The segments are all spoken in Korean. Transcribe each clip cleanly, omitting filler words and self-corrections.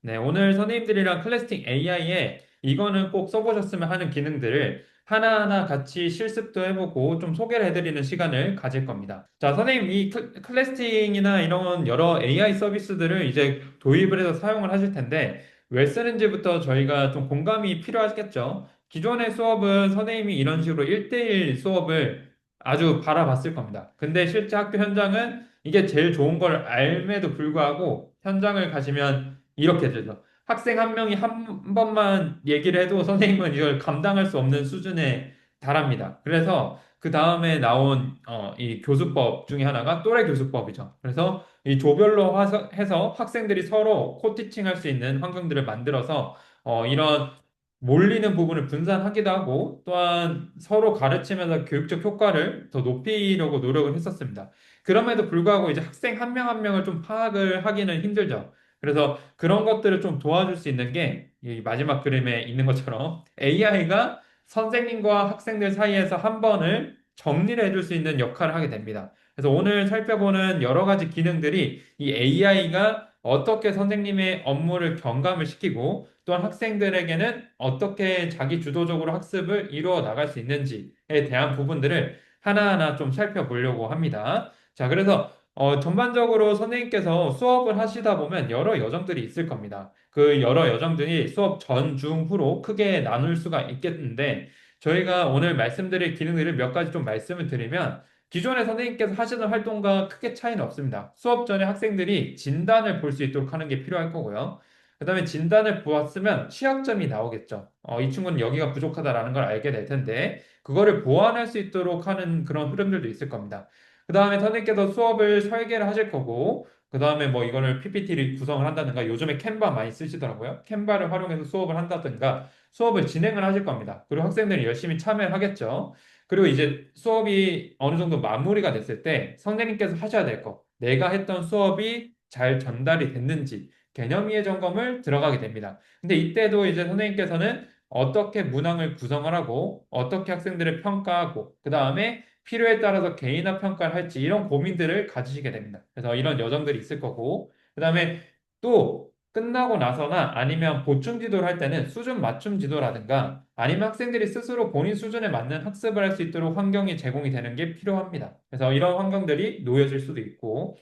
네, 오늘 선생님들이랑 클래스팅 AI에 이거는 꼭 써보셨으면 하는 기능들을 하나하나 같이 실습도 해보고 좀 소개를 해드리는 시간을 가질 겁니다. 자, 선생님, 이 클래스팅이나 이런 여러 AI 서비스들을 이제 도입을 해서 사용을 하실 텐데, 왜 쓰는지부터 저희가 좀 공감이 필요하겠죠? 기존의 수업은 선생님이 이런 식으로 1대1 수업을 아주 바라봤을 겁니다. 근데 실제 학교 현장은 이게 제일 좋은 걸 알매도 불구하고 현장을 가시면 이렇게 되죠. 학생 한 명이 한 번만 얘기를 해도 선생님은 이걸 감당할 수 없는 수준에 달합니다. 그래서 그 다음에 나온 이 교수법 중에 하나가 또래 교수법이죠. 그래서 이 조별로 해서 학생들이 서로 코티칭 할 수 있는 환경들을 만들어서 이런 몰리는 부분을 분산하기도 하고 또한 서로 가르치면서 교육적 효과를 더 높이려고 노력을 했었습니다. 그럼에도 불구하고 이제 학생 한 명 한 명을 좀 파악을 하기는 힘들죠. 그래서 그런 것들을 좀 도와줄 수 있는 게 이 마지막 그림에 있는 것처럼 AI가 선생님과 학생들 사이에서 한 번을 정리를 해줄 수 있는 역할을 하게 됩니다. 그래서 오늘 살펴보는 여러 가지 기능들이 이 AI가 어떻게 선생님의 업무를 경감을 시키고 또한 학생들에게는 어떻게 자기 주도적으로 학습을 이루어 나갈 수 있는지에 대한 부분들을 하나하나 좀 살펴보려고 합니다. 자, 그래서 전반적으로 선생님께서 수업을 하시다 보면 여러 여정들이 있을 겁니다. 그 여러 여정들이 수업 전, 중, 후로 크게 나눌 수가 있겠는데, 저희가 오늘 말씀드릴 기능들을 몇 가지 좀 말씀을 드리면, 기존에 선생님께서 하시는 활동과 크게 차이는 없습니다. 수업 전에 학생들이 진단을 볼 수 있도록 하는 게 필요할 거고요. 그 다음에 진단을 보았으면 취약점이 나오겠죠. 이 친구는 여기가 부족하다라는 걸 알게 될 텐데, 그거를 보완할 수 있도록 하는 그런 흐름들도 있을 겁니다. 그 다음에 선생님께서 수업을 설계를 하실 거고, 그 다음에 뭐 이거를 PPT를 구성을 한다든가, 요즘에 캔바 많이 쓰시더라고요. 캔바를 활용해서 수업을 한다든가, 수업을 진행을 하실 겁니다. 그리고 학생들이 열심히 참여를 하겠죠. 그리고 이제 수업이 어느 정도 마무리가 됐을 때 선생님께서 하셔야 될 거, 내가 했던 수업이 잘 전달이 됐는지, 개념이해 점검을 들어가게 됩니다. 근데 이때도 이제 선생님께서는 어떻게 문항을 구성을 하고, 어떻게 학생들을 평가하고, 그 다음에 필요에 따라서 개인화 평가를 할지 이런 고민들을 가지시게 됩니다. 그래서 이런 여정들이 있을 거고, 그 다음에 또 끝나고 나서나 아니면 보충 지도를 할 때는 수준 맞춤 지도라든가 아니면 학생들이 스스로 본인 수준에 맞는 학습을 할 수 있도록 환경이 제공이 되는 게 필요합니다. 그래서 이런 환경들이 놓여질 수도 있고,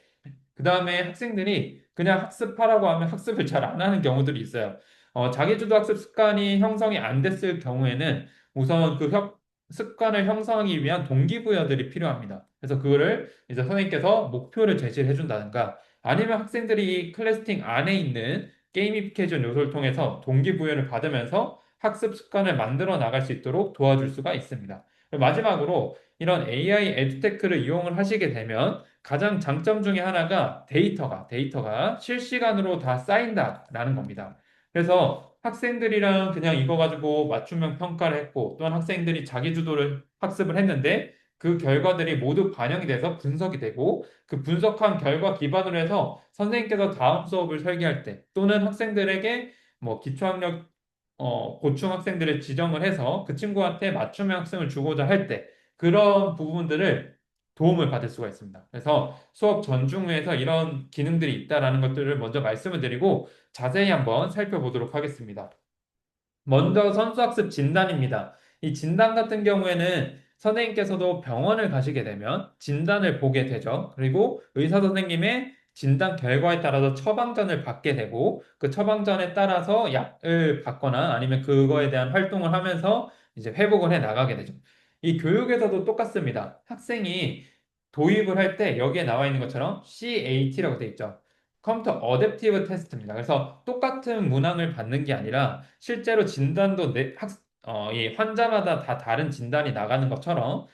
그 다음에 학생들이 그냥 학습하라고 하면 학습을 잘 안 하는 경우들이 있어요. 자기주도 학습 습관이 형성이 안 됐을 경우에는 우선 습관을 형성하기 위한 동기부여들이 필요합니다. 그래서 그거를 이제 선생님께서 목표를 제시를 해준다든가 아니면 학생들이 클래스팅 안에 있는 게이미피케이션 요소를 통해서 동기부여를 받으면서 학습 습관을 만들어 나갈 수 있도록 도와줄 수가 있습니다. 그리고 마지막으로 이런 AI 에듀테크를 이용을 하시게 되면 가장 장점 중에 하나가 데이터가 실시간으로 다 쌓인다라는 겁니다. 그래서 학생들이랑 그냥 이거 가지고 맞춤형 평가를 했고, 또한 학생들이 자기주도를 학습을 했는데, 그 결과들이 모두 반영이 돼서 분석이 되고, 그 분석한 결과 기반으로 해서 선생님께서 다음 수업을 설계할 때, 또는 학생들에게 뭐 기초학력, 고충 학생들을 지정을 해서 그 친구한테 맞춤형 학생을 주고자 할 때, 그런 부분들을 도움을 받을 수가 있습니다. 그래서 수업 전중에서 이런 기능들이 있다라는 것들을 먼저 말씀을 드리고 자세히 한번 살펴보도록 하겠습니다. 먼저 선수학습 진단입니다. 이 진단 같은 경우에는 선생님께서도 병원을 가시게 되면 진단을 보게 되죠. 그리고 의사 선생님의 진단 결과에 따라서 처방전을 받게 되고 그 처방전에 따라서 약을 받거나 아니면 그거에 대한 활동을 하면서 이제 회복을 해 나가게 되죠. 이 교육에서도 똑같습니다. 학생이 도입을 할 때 여기에 나와 있는 것처럼 CAT라고 되어 있죠. 컴퓨터 어댑티브 테스트입니다. 그래서 똑같은 문항을 받는 게 아니라 실제로 진단도 이 환자마다 다 다른 진단이 나가는 것처럼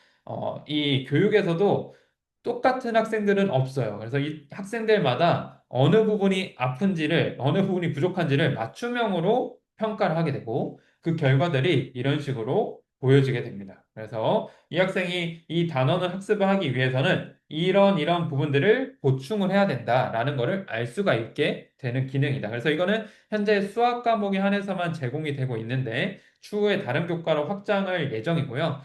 이 교육에서도 똑같은 학생들은 없어요. 그래서 이 학생들마다 어느 부분이 아픈지를, 어느 부분이 부족한지를 맞춤형으로 평가를 하게 되고 그 결과들이 이런 식으로 보여지게 됩니다. 그래서 이 학생이 이 단원을 학습을 하기 위해서는 이런 부분들을 보충을 해야 된다라는 것을 알 수가 있게 되는 기능이다. 그래서 이거는 현재 수학 과목에 한해서만 제공이 되고 있는데 추후에 다른 교과로 확장할 예정이고요.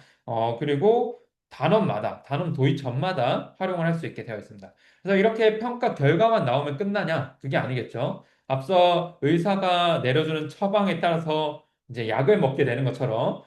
그리고 단원 도입 전마다 활용을 할 수 있게 되어 있습니다. 그래서 이렇게 평가 결과만 나오면 끝나냐? 그게 아니겠죠. 앞서 의사가 내려주는 처방에 따라서 이제 약을 먹게 되는 것처럼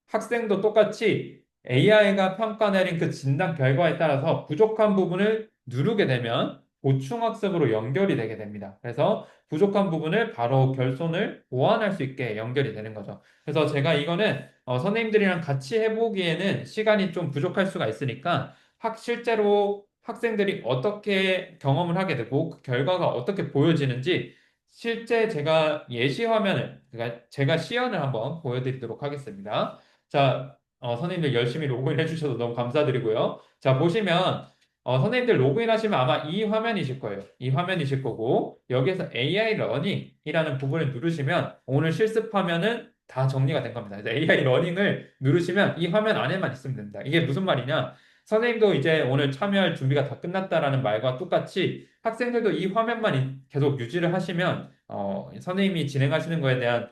학생도 똑같이 AI가 평가 내린 그 진단 결과에 따라서 부족한 부분을 누르게 되면 보충학습으로 연결이 되게 됩니다. 그래서 부족한 부분을 바로 결손을 보완할 수 있게 연결이 되는 거죠. 그래서 제가 이거는 선생님들이랑 같이 해보기에는 시간이 좀 부족할 수가 있으니까 실제로 학생들이 어떻게 경험을 하게 되고 그 결과가 어떻게 보여지는지 실제 제가 예시 화면을, 그러니까 제가 시연을 한번 보여드리도록 하겠습니다. 자, 선생님들 열심히 로그인 해주셔서 너무 감사드리고요. 자, 보시면 선생님들 로그인 하시면 아마 이 화면이실 거예요. 이 화면이실 거고 여기에서 AI 러닝이라는 부분을 누르시면 오늘 실습하면은 다 정리가 된 겁니다. 그래서 AI 러닝을 누르시면 이 화면 안에만 있으면 됩니다. 이게 무슨 말이냐? 선생님도 이제 오늘 참여할 준비가 다 끝났다라는 말과 똑같이 학생들도 이 화면만 계속 유지를 하시면 선생님이 진행하시는 거에 대한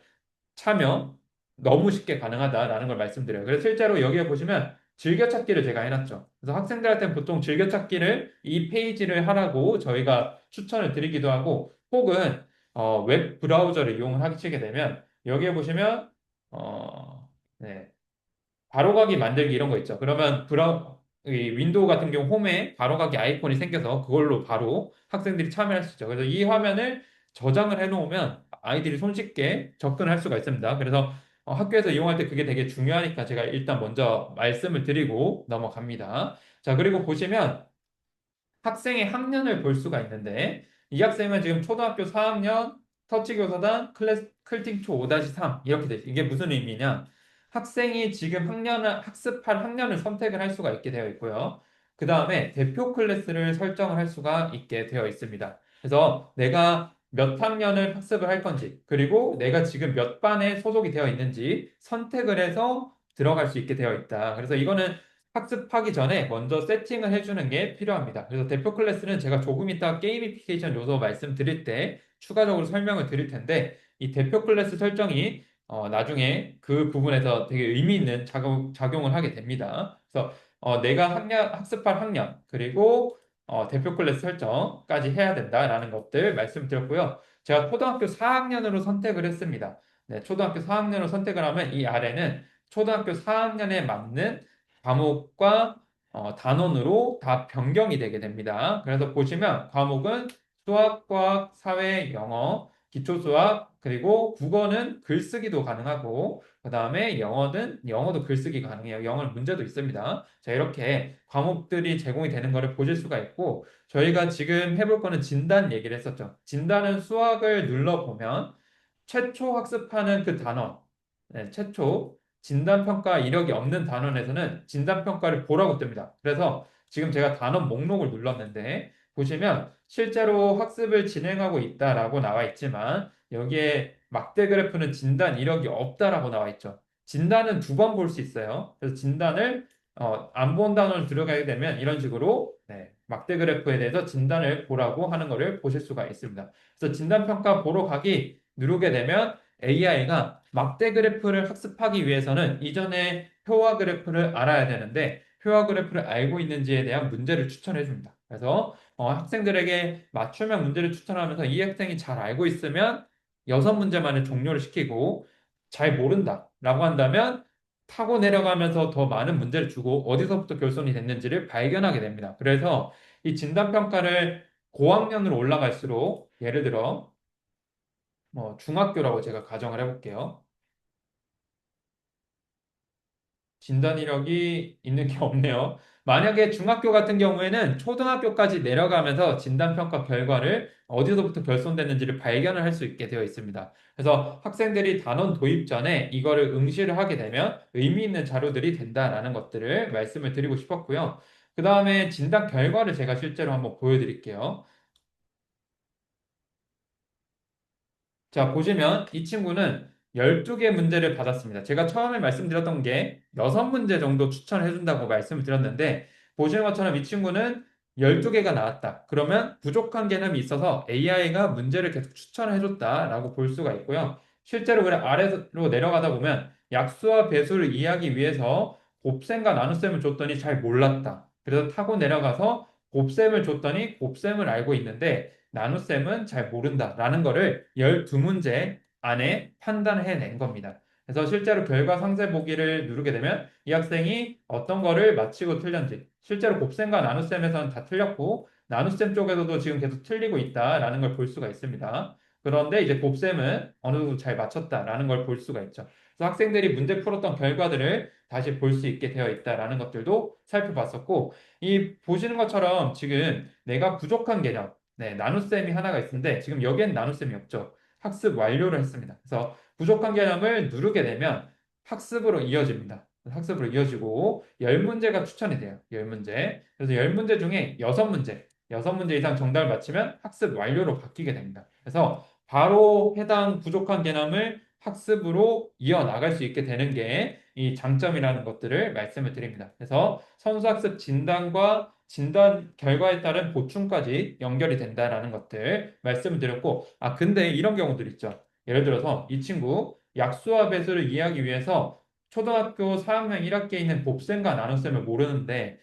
참여 너무 쉽게 가능하다라는 걸 말씀드려요. 그래서 실제로 여기에 보시면 즐겨찾기를 제가 해놨죠. 그래서 학생들한테는 보통 즐겨찾기를 이 페이지를 하라고 저희가 추천을 드리기도 하고 혹은 웹 브라우저를 이용하시게 되면 여기에 보시면 네, 바로가기 만들기 이런 거 있죠. 그러면 이 윈도우 같은 경우 홈에 바로가기 아이콘이 생겨서 그걸로 바로 학생들이 참여할 수 있죠. 그래서 이 화면을 저장을 해놓으면 아이들이 손쉽게 접근할 수가 있습니다. 그래서 학교에서 이용할 때 그게 되게 중요하니까 제가 일단 먼저 말씀을 드리고 넘어갑니다. 자, 그리고 보시면 학생의 학년을 볼 수가 있는데 이 학생은 지금 초등학교 4학년 터치교사단 클팅초 5-3 이렇게 돼 있어요. 이게 무슨 의미냐? 학생이 지금 학습할 학년을 선택을 할 수가 있게 되어 있고요. 그 다음에 대표 클래스를 설정을 할 수가 있게 되어 있습니다. 그래서 내가 몇 학년을 학습을 할 건지, 그리고 내가 지금 몇 반에 소속이 되어 있는지 선택을 해서 들어갈 수 있게 되어 있다. 그래서 이거는 학습하기 전에 먼저 세팅을 해주는 게 필요합니다. 그래서 대표 클래스는 제가 조금 이따 게이미피케이션 요소 말씀드릴 때 추가적으로 설명을 드릴 텐데 이 대표 클래스 설정이 나중에 그 부분에서 되게 의미 있는 작용을 하게 됩니다. 그래서 내가 학습할 학년 그리고 대표 클래스 설정까지 해야 된다라는 것들 말씀드렸고요. 제가 초등학교 4학년으로 선택을 했습니다. 네, 초등학교 4학년으로 선택을 하면 이 아래는 초등학교 4학년에 맞는 과목과 단원으로 다 변경이 되게 됩니다. 그래서 보시면 과목은 수학, 과학, 사회, 영어, 기초수학, 그리고 국어는 글쓰기도 가능하고, 그 다음에 영어도 글쓰기 가능해요. 영어는 문제도 있습니다. 자, 이렇게 과목들이 제공이 되는 것을 보실 수가 있고, 저희가 지금 해볼 거는 진단 얘기를 했었죠. 진단은 수학을 눌러보면 최초 학습하는 그 단원, 네, 최초 진단평가 이력이 없는 단원에서는 진단평가를 보라고 뜹니다. 그래서 지금 제가 단원 목록을 눌렀는데 보시면 실제로 학습을 진행하고 있다라고 나와 있지만 여기에 막대 그래프는 진단 이력이 없다라고 나와 있죠. 진단은 두 번 볼 수 있어요. 그래서 진단을 안 본 단원을 들어가게 되면 이런 식으로 네, 막대 그래프에 대해서 진단을 보라고 하는 것을 보실 수가 있습니다. 그래서 진단평가 보러 가기 누르게 되면 AI가 막대 그래프를 학습하기 위해서는 이전에 표와 그래프를 알아야 되는데 표와 그래프를 알고 있는지에 대한 문제를 추천해 줍니다. 그래서 학생들에게 맞춤형 문제를 추천하면서 이 학생이 잘 알고 있으면 6문제만을 종료를 시키고 잘 모른다라고 한다면 타고 내려가면서 더 많은 문제를 주고 어디서부터 결손이 됐는지를 발견하게 됩니다. 그래서 이 진단평가를 고학년으로 올라갈수록 예를 들어 중학교라고 제가 가정을 해볼게요. 진단 이력이 있는 게 없네요. 만약에 중학교 같은 경우에는 초등학교까지 내려가면서 진단평가 결과를 어디서부터 결손됐는지를 발견을 할 수 있게 되어 있습니다. 그래서 학생들이 단원 도입 전에 이거를 응시를 하게 되면 의미 있는 자료들이 된다라는 것들을 말씀을 드리고 싶었고요. 그 다음에 진단 결과를 제가 실제로 한번 보여드릴게요. 자, 보시면 이 친구는 12개 문제를 받았습니다. 제가 처음에 말씀드렸던 게 6문제 정도 추천해 준다고 말씀을 드렸는데 보시는 것처럼 이 친구는 12개가 나왔다. 그러면 부족한 개념이 있어서 AI가 문제를 계속 추천해 줬다라고 볼 수가 있고요. 실제로 그래 아래로 내려가다 보면 약수와 배수를 이해하기 위해서 곱셈과 나눗셈을 줬더니 잘 몰랐다. 그래서 타고 내려가서 곱셈을 줬더니 곱셈을 알고 있는데 나눗셈은 잘 모른다라는 거를 12문제 안에 판단해낸 겁니다. 그래서 실제로 결과 상세 보기를 누르게 되면 이 학생이 어떤 거를 맞히고 틀렸는지, 실제로 곱셈과 나눗셈에서는 다 틀렸고 나눗셈 쪽에서도 지금 계속 틀리고 있다라는 걸 볼 수가 있습니다. 그런데 이제 곱셈은 어느 정도 잘 맞췄다라는 걸 볼 수가 있죠. 그래서 학생들이 문제 풀었던 결과들을 다시 볼 수 있게 되어 있다라는 것들도 살펴봤었고, 이 보시는 것처럼 지금 내가 부족한 개념, 네, 나눗셈이 하나가 있는데 지금 여기엔 나눗셈이 없죠. 학습 완료를 했습니다. 그래서 부족한 개념을 누르게 되면 학습으로 이어집니다. 학습으로 이어지고 10문제가 추천이 돼요. 10문제. 그래서 10문제 중에 6문제, 6문제 이상 정답을 맞히면 학습 완료로 바뀌게 됩니다. 그래서 바로 해당 부족한 개념을 학습으로 이어나갈 수 있게 되는 게 이 장점이라는 것들을 말씀을 드립니다. 그래서 선수학습 진단과 진단 결과에 따른 보충까지 연결이 된다라는 것들 말씀을 드렸고, 근데 이런 경우들 있죠. 예를 들어서 이 친구 약수와 배수를 이해하기 위해서 초등학교 4학년 1학기에 있는 곱셈과 나눗셈을 모르는데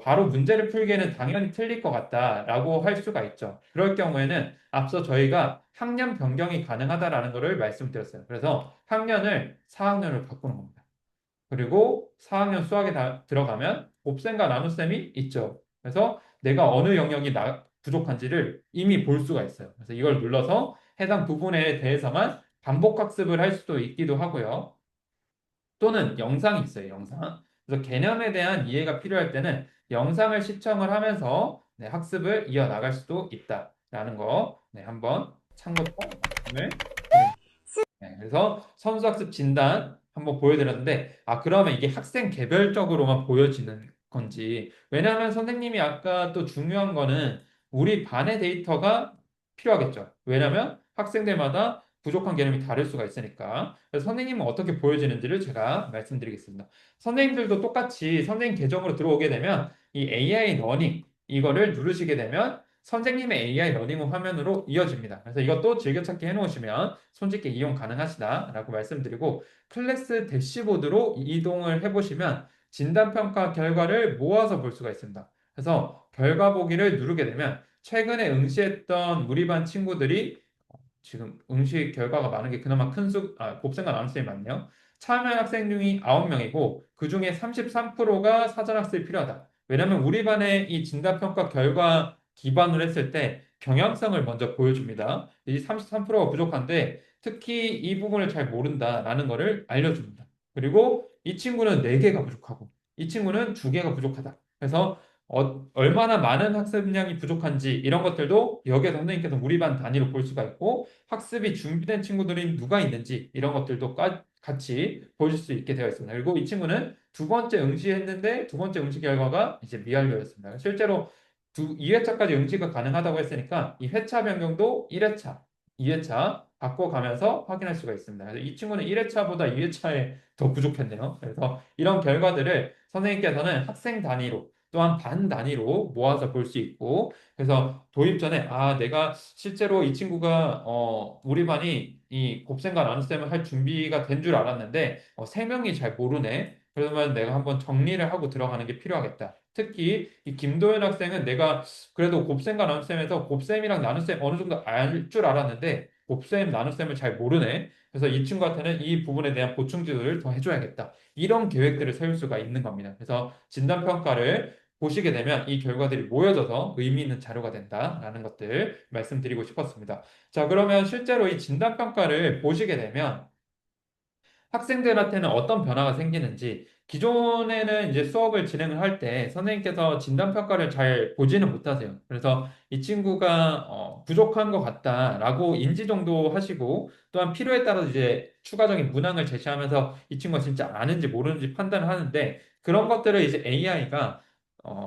바로 문제를 풀기에는 당연히 틀릴 것 같다라고 할 수가 있죠. 그럴 경우에는 앞서 저희가 학년 변경이 가능하다라는 것을 말씀드렸어요. 그래서 학년을 4학년으로 바꾸는 겁니다. 그리고 4학년 수학에 들어가면 곱셈과 나눗셈이 있죠. 그래서 내가 어느 영역이 부족한지를 이미 볼 수가 있어요. 그래서 이걸 눌러서 해당 부분에 대해서만 반복 학습을 할 수도 있기도 하고요. 또는 영상이 있어요, 영상. 그래서 개념에 대한 이해가 필요할 때는 영상을 시청을 하면서 네, 학습을 이어나갈 수도 있다라는 거 네, 한번 참고로 말씀을 드립니다. 네, 그래서 선수학습 진단 한번 보여드렸는데, 그러면 이게 학생 개별적으로만 보여지는 건지. 왜냐하면 선생님이 아까 또 중요한 거는 우리 반의 데이터가 필요하겠죠. 왜냐하면 학생들마다 부족한 개념이 다를 수가 있으니까. 그래서 선생님은 어떻게 보여지는지를 제가 말씀드리겠습니다. 선생님들도 똑같이 선생님 계정으로 들어오게 되면 이 AI 러닝 이거를 누르시게 되면 선생님의 AI 러닝 화면으로 이어집니다. 그래서 이것도 즐겨찾기 해놓으시면 손쉽게 이용 가능하시다라고 말씀드리고, 클래스 대시보드로 이동을 해보시면 진단평가 결과를 모아서 볼 수가 있습니다. 그래서 결과 보기를 누르게 되면 최근에 응시했던 우리 반 친구들이 지금 응시 결과가 많은 게 그나마 곱셈과 나눗셈이 많네요. 참여 학생 중이 9명이고 그 중에 33%가 사전학습이 필요하다. 왜냐하면 우리 반의 이 진단평가 결과 기반으로 했을 때 경향성을 먼저 보여줍니다. 이 33%가 부족한데 특히 이 부분을 잘 모른다라는 것을 알려줍니다. 그리고 이 친구는 4개가 부족하고 이 친구는 2개가 부족하다. 그래서 얼마나 많은 학습량이 부족한지 이런 것들도 여기에 선생님께서 우리 반 단위로 볼 수가 있고, 학습이 준비된 친구들이 누가 있는지 이런 것들도 같이 보실 수 있게 되어 있습니다. 그리고 이 친구는 2번째 응시했는데 2번째 응시 결과가 이제 미완료였습니다. 실제로 2회차까지 응시가 가능하다고 했으니까 이 회차 변경도 1회차, 2회차 바꿔가면서 확인할 수가 있습니다. 그래서 이 친구는 1회차보다 2회차에 더 부족했네요. 그래서 이런 결과들을 선생님께서는 학생 단위로 또한 반 단위로 모아서 볼 수 있고, 그래서 도입 전에 내가 실제로 이 친구가 우리 반이 이 곱셈과 나눗셈을 할 준비가 된 줄 알았는데 3명이 잘 모르네. 그러면 내가 한번 정리를 하고 들어가는 게 필요하겠다. 특히 이 김도현 학생은 내가 그래도 곱셈과 나눗셈에서 곱셈이랑 나눗셈 어느 정도 알 줄 알았는데 곱셈, 나눗셈을 잘 모르네. 그래서 이 친구한테는 이 부분에 대한 보충 지도를 더 해줘야겠다. 이런 계획들을 세울 수가 있는 겁니다. 그래서 진단평가를 보시게 되면 이 결과들이 모여져서 의미 있는 자료가 된다라는 것들 말씀드리고 싶었습니다. 자, 그러면 실제로 이 진단평가를 보시게 되면 학생들한테는 어떤 변화가 생기는지, 기존에는 이제 수업을 진행을 할 때 선생님께서 진단평가를 잘 보지는 못하세요. 그래서 이 친구가 부족한 것 같다라고 인지 정도 하시고, 또한 필요에 따라서 이제 추가적인 문항을 제시하면서 이 친구가 진짜 아는지 모르는지 판단을 하는데, 그런 것들을 이제 AI가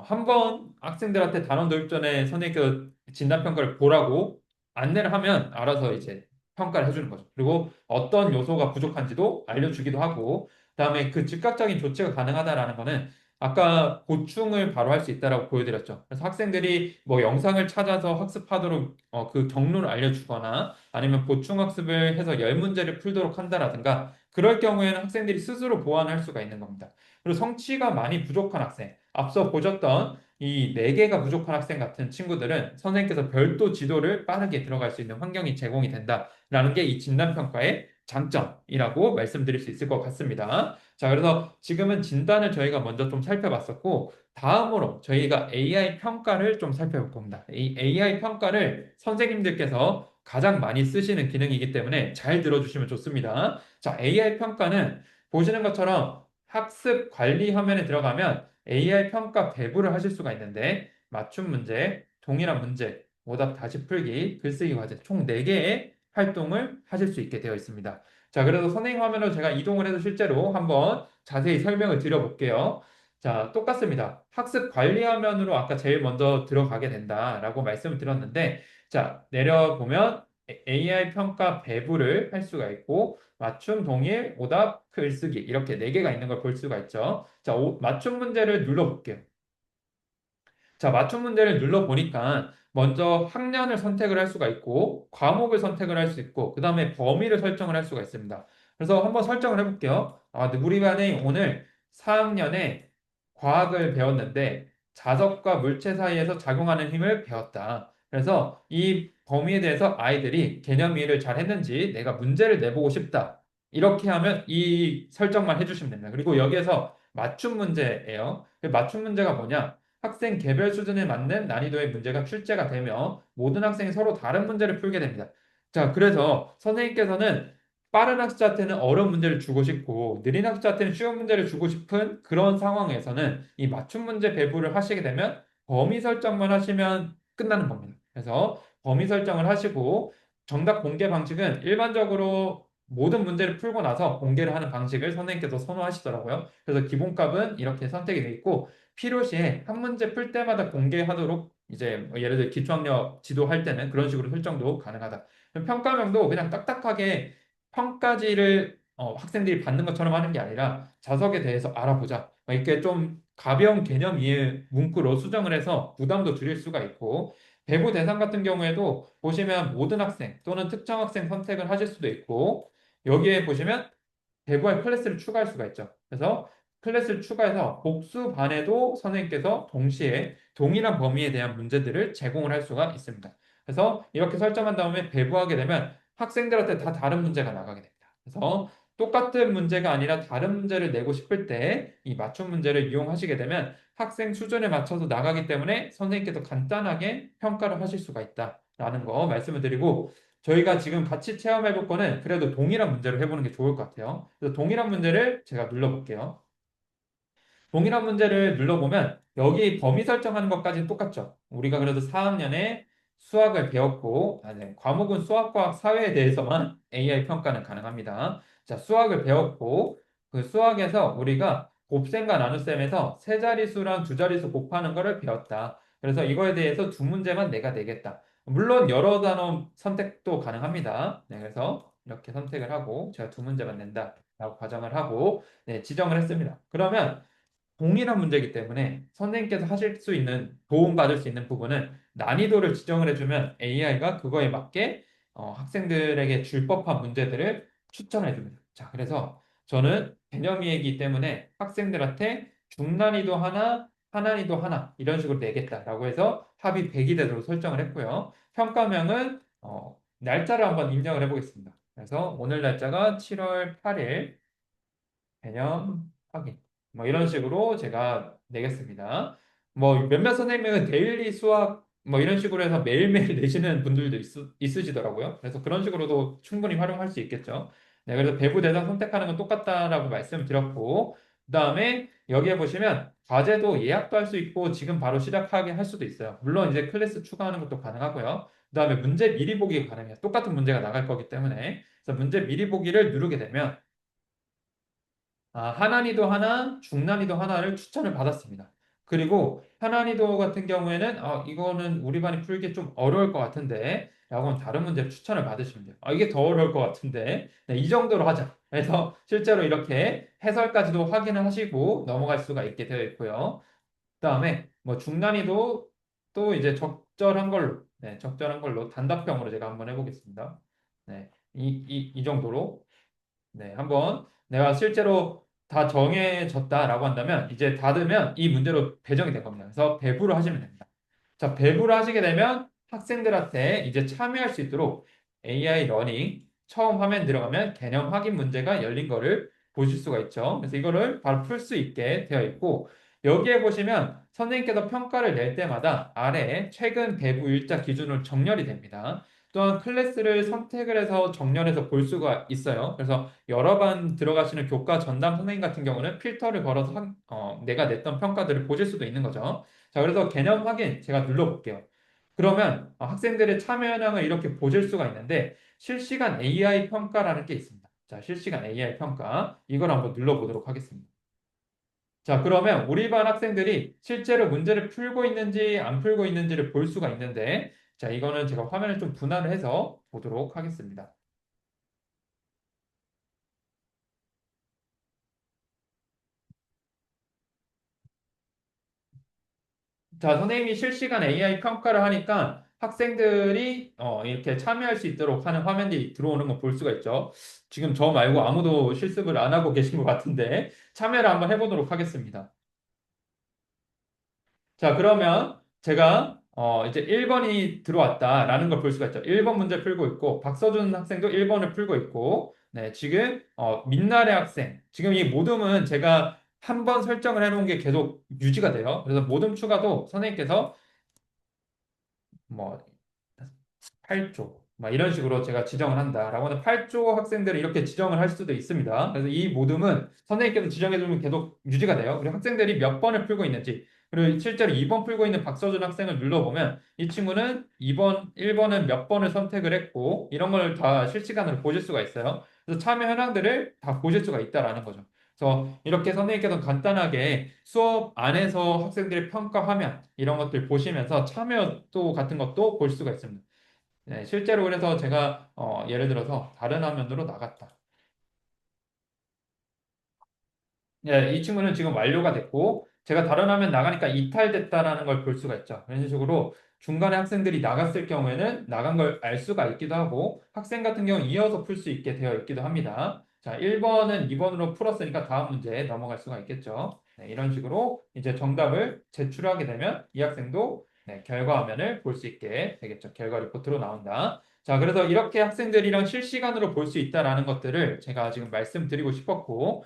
한번 학생들한테 단원 도입 전에 선생님께서 진단평가를 보라고 안내를 하면 알아서 이제 평가를 해주는 거죠. 그리고 어떤 요소가 부족한지도 알려주기도 하고, 그다음에 그 즉각적인 조치가 가능하다라는 거는 아까 보충을 바로 할 수 있다라고 보여드렸죠. 그래서 학생들이 뭐 영상을 찾아서 학습하도록 그 경로를 알려주거나 아니면 보충 학습을 해서 열 문제를 풀도록 한다라든가 그럴 경우에는 학생들이 스스로 보완할 수가 있는 겁니다. 그리고 성취가 많이 부족한 학생, 앞서 보셨던 이 네개가 부족한 학생 같은 친구들은 선생님께서 별도 지도를 빠르게 들어갈 수 있는 환경이 제공이 된다라는 게 이 진단평가의 장점이라고 말씀드릴 수 있을 것 같습니다. 자, 그래서 지금은 진단을 저희가 먼저 좀 살펴봤었고, 다음으로 저희가 AI 평가를 좀 살펴볼 겁니다. 이 AI 평가를 선생님들께서 가장 많이 쓰시는 기능이기 때문에 잘 들어주시면 좋습니다. 자, AI 평가는 보시는 것처럼 학습 관리 화면에 들어가면 AI 평가 배부를 하실 수가 있는데, 맞춤 문제, 동일한 문제, 오답 다시 풀기, 글쓰기 과제 총 4개의 활동을 하실 수 있게 되어 있습니다. 자, 그래서 선생님 화면으로 제가 이동을 해서 실제로 한번 자세히 설명을 드려볼게요. 자, 똑같습니다. 학습 관리 화면으로 아까 제일 먼저 들어가게 된다라고 말씀을 드렸는데, 자, 내려보면 AI 평가 배부를 할 수가 있고, 맞춤, 동일, 오답, 글쓰기 이렇게 4개가 있는 걸 볼 수가 있죠. 자, 맞춤 문제를 눌러볼게요. 자, 맞춤 문제를 눌러보니까 먼저 학년을 선택을 할 수가 있고, 과목을 선택을 할 수 있고, 그 다음에 범위를 설정을 할 수가 있습니다. 그래서 한번 설정을 해볼게요. 우리 반에 오늘 4학년에 과학을 배웠는데, 자석과 물체 사이에서 작용하는 힘을 배웠다. 그래서 이 범위에 대해서 아이들이 개념 이해를 잘 했는지 내가 문제를 내보고 싶다. 이렇게 하면 이 설정만 해주시면 됩니다. 그리고 여기에서 맞춤 문제예요. 맞춤 문제가 뭐냐? 학생 개별 수준에 맞는 난이도의 문제가 출제가 되며 모든 학생이 서로 다른 문제를 풀게 됩니다. 자, 그래서 선생님께서는 빠른 학생한테는 어려운 문제를 주고 싶고 느린 학생한테는 쉬운 문제를 주고 싶은 그런 상황에서는 이 맞춤 문제 배부를 하시게 되면 범위 설정만 하시면 끝나는 겁니다. 그래서 범위 설정을 하시고 정답 공개 방식은 일반적으로 모든 문제를 풀고 나서 공개를 하는 방식을 선생님께서 선호하시더라고요. 그래서 기본값은 이렇게 선택이 되어 있고 필요시에 한 문제 풀 때마다 공개하도록 이제 뭐 예를 들어 기초학력 지도할 때는 그런 식으로 설정도 가능하다. 평가명도 그냥 딱딱하게 평가지를 학생들이 받는 것처럼 하는 게 아니라 자석에 대해서 알아보자. 이렇게 좀 가벼운 개념 이해 문구로 수정을 해서 부담도 줄일 수가 있고 배부 대상 같은 경우에도 보시면 모든 학생 또는 특정 학생 선택을 하실 수도 있고 여기에 보시면 배부할 클래스를 추가할 수가 있죠. 그래서 클래스를 추가해서 복수 반에도 선생님께서 동시에 동일한 범위에 대한 문제들을 제공을 할 수가 있습니다. 그래서 이렇게 설정한 다음에 배부하게 되면 학생들한테 다 다른 문제가 나가게 됩니다. 그래서 똑같은 문제가 아니라 다른 문제를 내고 싶을 때 이 맞춤 문제를 이용하시게 되면 학생 수준에 맞춰서 나가기 때문에 선생님께서 간단하게 평가를 하실 수가 있다라는 거 말씀을 드리고 저희가 지금 같이 체험해 볼 거는 그래도 동일한 문제로 해보는 게 좋을 것 같아요. 그래서 동일한 문제를 제가 눌러볼게요. 동일한 문제를 눌러보면 여기 범위 설정하는 것까지는 똑같죠. 우리가 그래도 4학년에 수학을 배웠고, 네, 과목은 수학과학 사회에 대해서만 AI 평가는 가능합니다. 자, 수학을 배웠고, 그 수학에서 우리가 곱셈과 나눗셈에서 세 자릿수랑 두 자릿수 곱하는 거를 배웠다. 그래서 이거에 대해서 두 문제만 내가 내겠다. 물론 여러 단어 선택도 가능합니다. 네, 그래서 이렇게 선택을 하고 제가 두 문제만 낸다라고 가정을 하고 네, 지정을 했습니다. 그러면 동일한 문제이기 때문에 선생님께서 하실 수 있는 도움받을 수 있는 부분은 난이도를 지정을 해주면 AI가 그거에 맞게 학생들에게 줄 법한 문제들을 추천해 줍니다. 자, 그래서 저는 개념 이해이기 때문에 학생들한테 중난이도 하나, 하난이도 하나 이런 식으로 내겠다라고 해서 합이 100이 되도록 설정을 했고요. 평가명은 날짜를 한번 입력을 해보겠습니다. 그래서 오늘 날짜가 7월 8일 개념 확인. 뭐 이런 식으로 제가 내겠습니다. 뭐 몇몇 선생님은 데일리 수학 뭐 이런 식으로 해서 매일매일 내시는 분들도 있으시더라고요. 그래서 그런 식으로도 충분히 활용할 수 있겠죠. 네, 그래서 배부 대상 선택하는 건 똑같다라고 말씀을 드렸고, 그다음에 여기에 보시면 과제도 예약도 할 수 있고 지금 바로 시작하게 할 수도 있어요. 물론 이제 클래스 추가하는 것도 가능하고요. 그다음에 문제 미리 보기 가능해요. 똑같은 문제가 나갈 거기 때문에. 그래서 문제 미리 보기를 누르게 되면 하난이도 하나, 중난이도 하나를 추천을 받았습니다. 그리고 하난이도 같은 경우에는 이거는 우리 반이 풀기 좀 어려울 것 같은데 라고는 다른 문제를 추천을 받으시면 돼요. 이게 더 어려울 것 같은데. 네, 이 정도로 하자. 그래서 실제로 이렇게 해설까지도 확인을 하시고 넘어갈 수가 있게 되어 있고요. 그다음에 뭐 중난이도 또 이제 적절한 걸로, 네, 적절한 걸로 단답형으로 제가 한번 해보겠습니다. 네, 이 정도로. 네, 한번 내가 실제로 다 정해졌다라고 한다면 이제 닫으면 이 문제로 배정이 된 겁니다. 그래서 배부를 하시면 됩니다. 자, 배부를 하시게 되면 학생들한테 이제 참여할 수 있도록 AI 러닝 처음 화면 들어가면 개념 확인 문제가 열린 거를 보실 수가 있죠. 그래서 이거를 바로 풀 수 있게 되어 있고 여기에 보시면 선생님께서 평가를 낼 때마다 아래에 최근 배부 일자 기준으로 정렬이 됩니다. 또한 클래스를 선택을 해서 정렬해서 볼 수가 있어요. 그래서 여러 반 들어가시는 교과 전담 선생님 같은 경우는 필터를 걸어서 내가 냈던 평가들을 보실 수도 있는 거죠. 자, 그래서 개념 확인 제가 눌러볼게요. 그러면 학생들의 참여 현황을 이렇게 보실 수가 있는데 실시간 AI 평가라는 게 있습니다. 자, 실시간 AI 평가 이걸 한번 눌러보도록 하겠습니다. 자, 그러면 우리 반 학생들이 실제로 문제를 풀고 있는지 안 풀고 있는지를 볼 수가 있는데 자, 이거는 제가 화면을 좀 분할을 해서 보도록 하겠습니다. 자, 선생님이 실시간 AI 평가를 하니까 학생들이 이렇게 참여할 수 있도록 하는 화면이 들어오는 거 볼 수가 있죠. 지금 저 말고 아무도 실습을 안 하고 계신 것 같은데 참여를 한번 해보도록 하겠습니다. 자, 그러면 제가 이제 1번이 들어왔다라는 걸 볼 수가 있죠. 1번 문제 풀고 있고 박서준 학생도 1번을 풀고 있고 네, 지금 민나래 학생 지금 이 모둠은 제가 한 번 설정을 해놓은 게 계속 유지가 돼요. 그래서 모둠 추가도 선생님께서 뭐 8조 막 이런 식으로 제가 지정을 한다라고 하는 8조 학생들을 이렇게 지정을 할 수도 있습니다. 그래서 이 모둠은 선생님께서 지정해 두면 계속 유지가 돼요. 그리고 학생들이 몇 번을 풀고 있는지 그리고 실제로 2번 풀고 있는 박서준 학생을 눌러보면 이 친구는 2번, 1번은 몇 번을 선택을 했고 이런 걸 다 실시간으로 보실 수가 있어요. 그래서 참여 현황들을 다 보실 수가 있다라는 거죠. 그래서 이렇게 선생님께서 간단하게 수업 안에서 학생들의 평가 화면 이런 것들 보시면서 참여도 같은 것도 볼 수가 있습니다. 네, 실제로 그래서 제가 예를 들어서 다른 화면으로 나갔다. 네, 이 친구는 지금 완료가 됐고 제가 다른 화면 나가니까 이탈됐다라는 걸 볼 수가 있죠. 이런 식으로 중간에 학생들이 나갔을 경우에는 나간 걸 알 수가 있기도 하고 학생 같은 경우 이어서 풀 수 있게 되어 있기도 합니다. 자, 1번은 2번으로 풀었으니까 다음 문제에 넘어갈 수가 있겠죠. 네, 이런 식으로 이제 정답을 제출하게 되면 이 학생도 네, 결과 화면을 볼 수 있게 되겠죠. 결과 리포트로 나온다. 자, 그래서 이렇게 학생들이랑 실시간으로 볼 수 있다라는 것들을 제가 지금 말씀드리고 싶었고,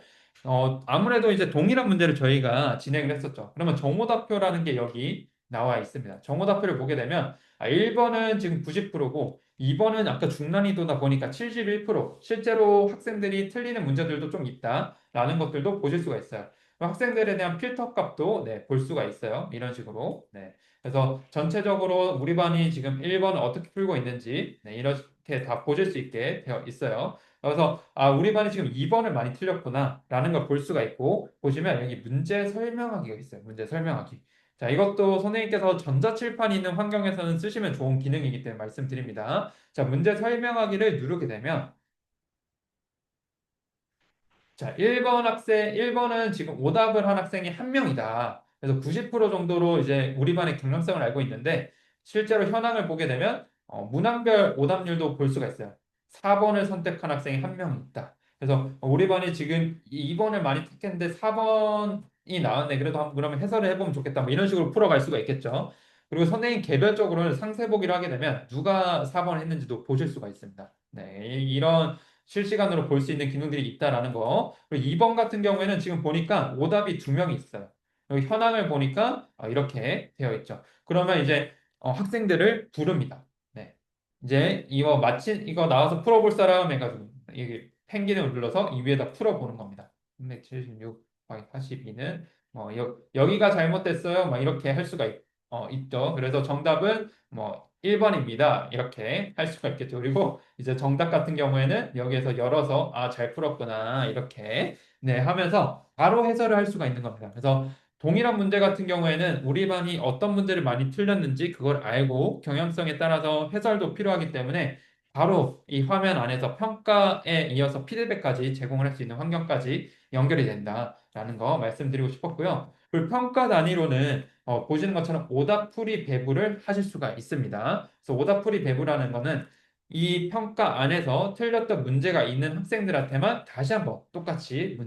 아무래도 이제 동일한 문제를 저희가 진행을 했었죠. 그러면 정오답표라는 게 여기 나와 있습니다. 정오답표를 보게 되면 1번은 지금 90%고 2번은 아까 중난이도다 보니까 71%. 실제로 학생들이 틀리는 문제들도 좀 있다라는 것들도 보실 수가 있어요. 학생들에 대한 필터 값도 네, 볼 수가 있어요. 이런 식으로. 네. 그래서 전체적으로 우리 반이 지금 1번을 어떻게 풀고 있는지 네, 이렇게 다 보실 수 있게 되어 있어요. 그래서 우리 반이 지금 2번을 많이 틀렸구나라는 걸 볼 수가 있고 보시면 여기 문제 설명하기가 있어요. 문제 설명하기. 자, 이것도 선생님께서 전자칠판이 있는 환경에서는 쓰시면 좋은 기능이기 때문에 말씀드립니다. 자, 문제 설명하기를 누르게 되면 자, 1번 학생, 1번은 지금 오답을 한 학생이 한 명이다. 그래서 90% 정도로 이제 우리 반의 경량성을 알고 있는데, 실제로 현황을 보게 되면, 문항별 오답률도 볼 수가 있어요. 4번을 선택한 학생이 한 명 있다. 그래서 우리 반이 지금 2번을 많이 택했는데 4번이 나왔네. 그래도 한번 그러면 해설을 해보면 좋겠다. 뭐 이런 식으로 풀어갈 수가 있겠죠. 그리고 선생님 개별적으로는 상세 보기를 하게 되면 누가 4번 했는지도 보실 수가 있습니다. 네, 이런 실시간으로 볼 수 있는 기능들이 있다라는 거. 그리고 2번 같은 경우에는 지금 보니까 오답이 두 명이 있어요. 여기 현황을 보니까 이렇게 되어 있죠. 그러면 이제 학생들을 부릅니다. 네. 이제 이거 나와서 풀어볼 사람 해가지고 이게 펭귄을 눌러서 이 위에다 풀어보는 겁니다. 376, 42는 여기가 잘못됐어요. 막 이렇게 할 수가 있죠. 그래서 정답은 뭐 1번입니다. 이렇게 할 수가 있겠죠. 그리고 이제 정답 같은 경우에는 여기에서 열어서 잘 풀었구나 이렇게 네 하면서 바로 해설을 할 수가 있는 겁니다. 그래서 동일한 문제 같은 경우에는 우리 반이 어떤 문제를 많이 틀렸는지 그걸 알고 경향성에 따라서 해설도 필요하기 때문에 바로 이 화면 안에서 평가에 이어서 피드백까지 제공을 할 수 있는 환경까지 연결이 된다라는 거 말씀드리고 싶었고요. 그리고 평가 단위로는 보시는 것처럼 오답풀이 배부를 하실 수가 있습니다. 그래서 오답풀이 배부라는 거는 이 평가 안에서 틀렸던 문제가 있는 학생들한테만 다시 한번 똑같이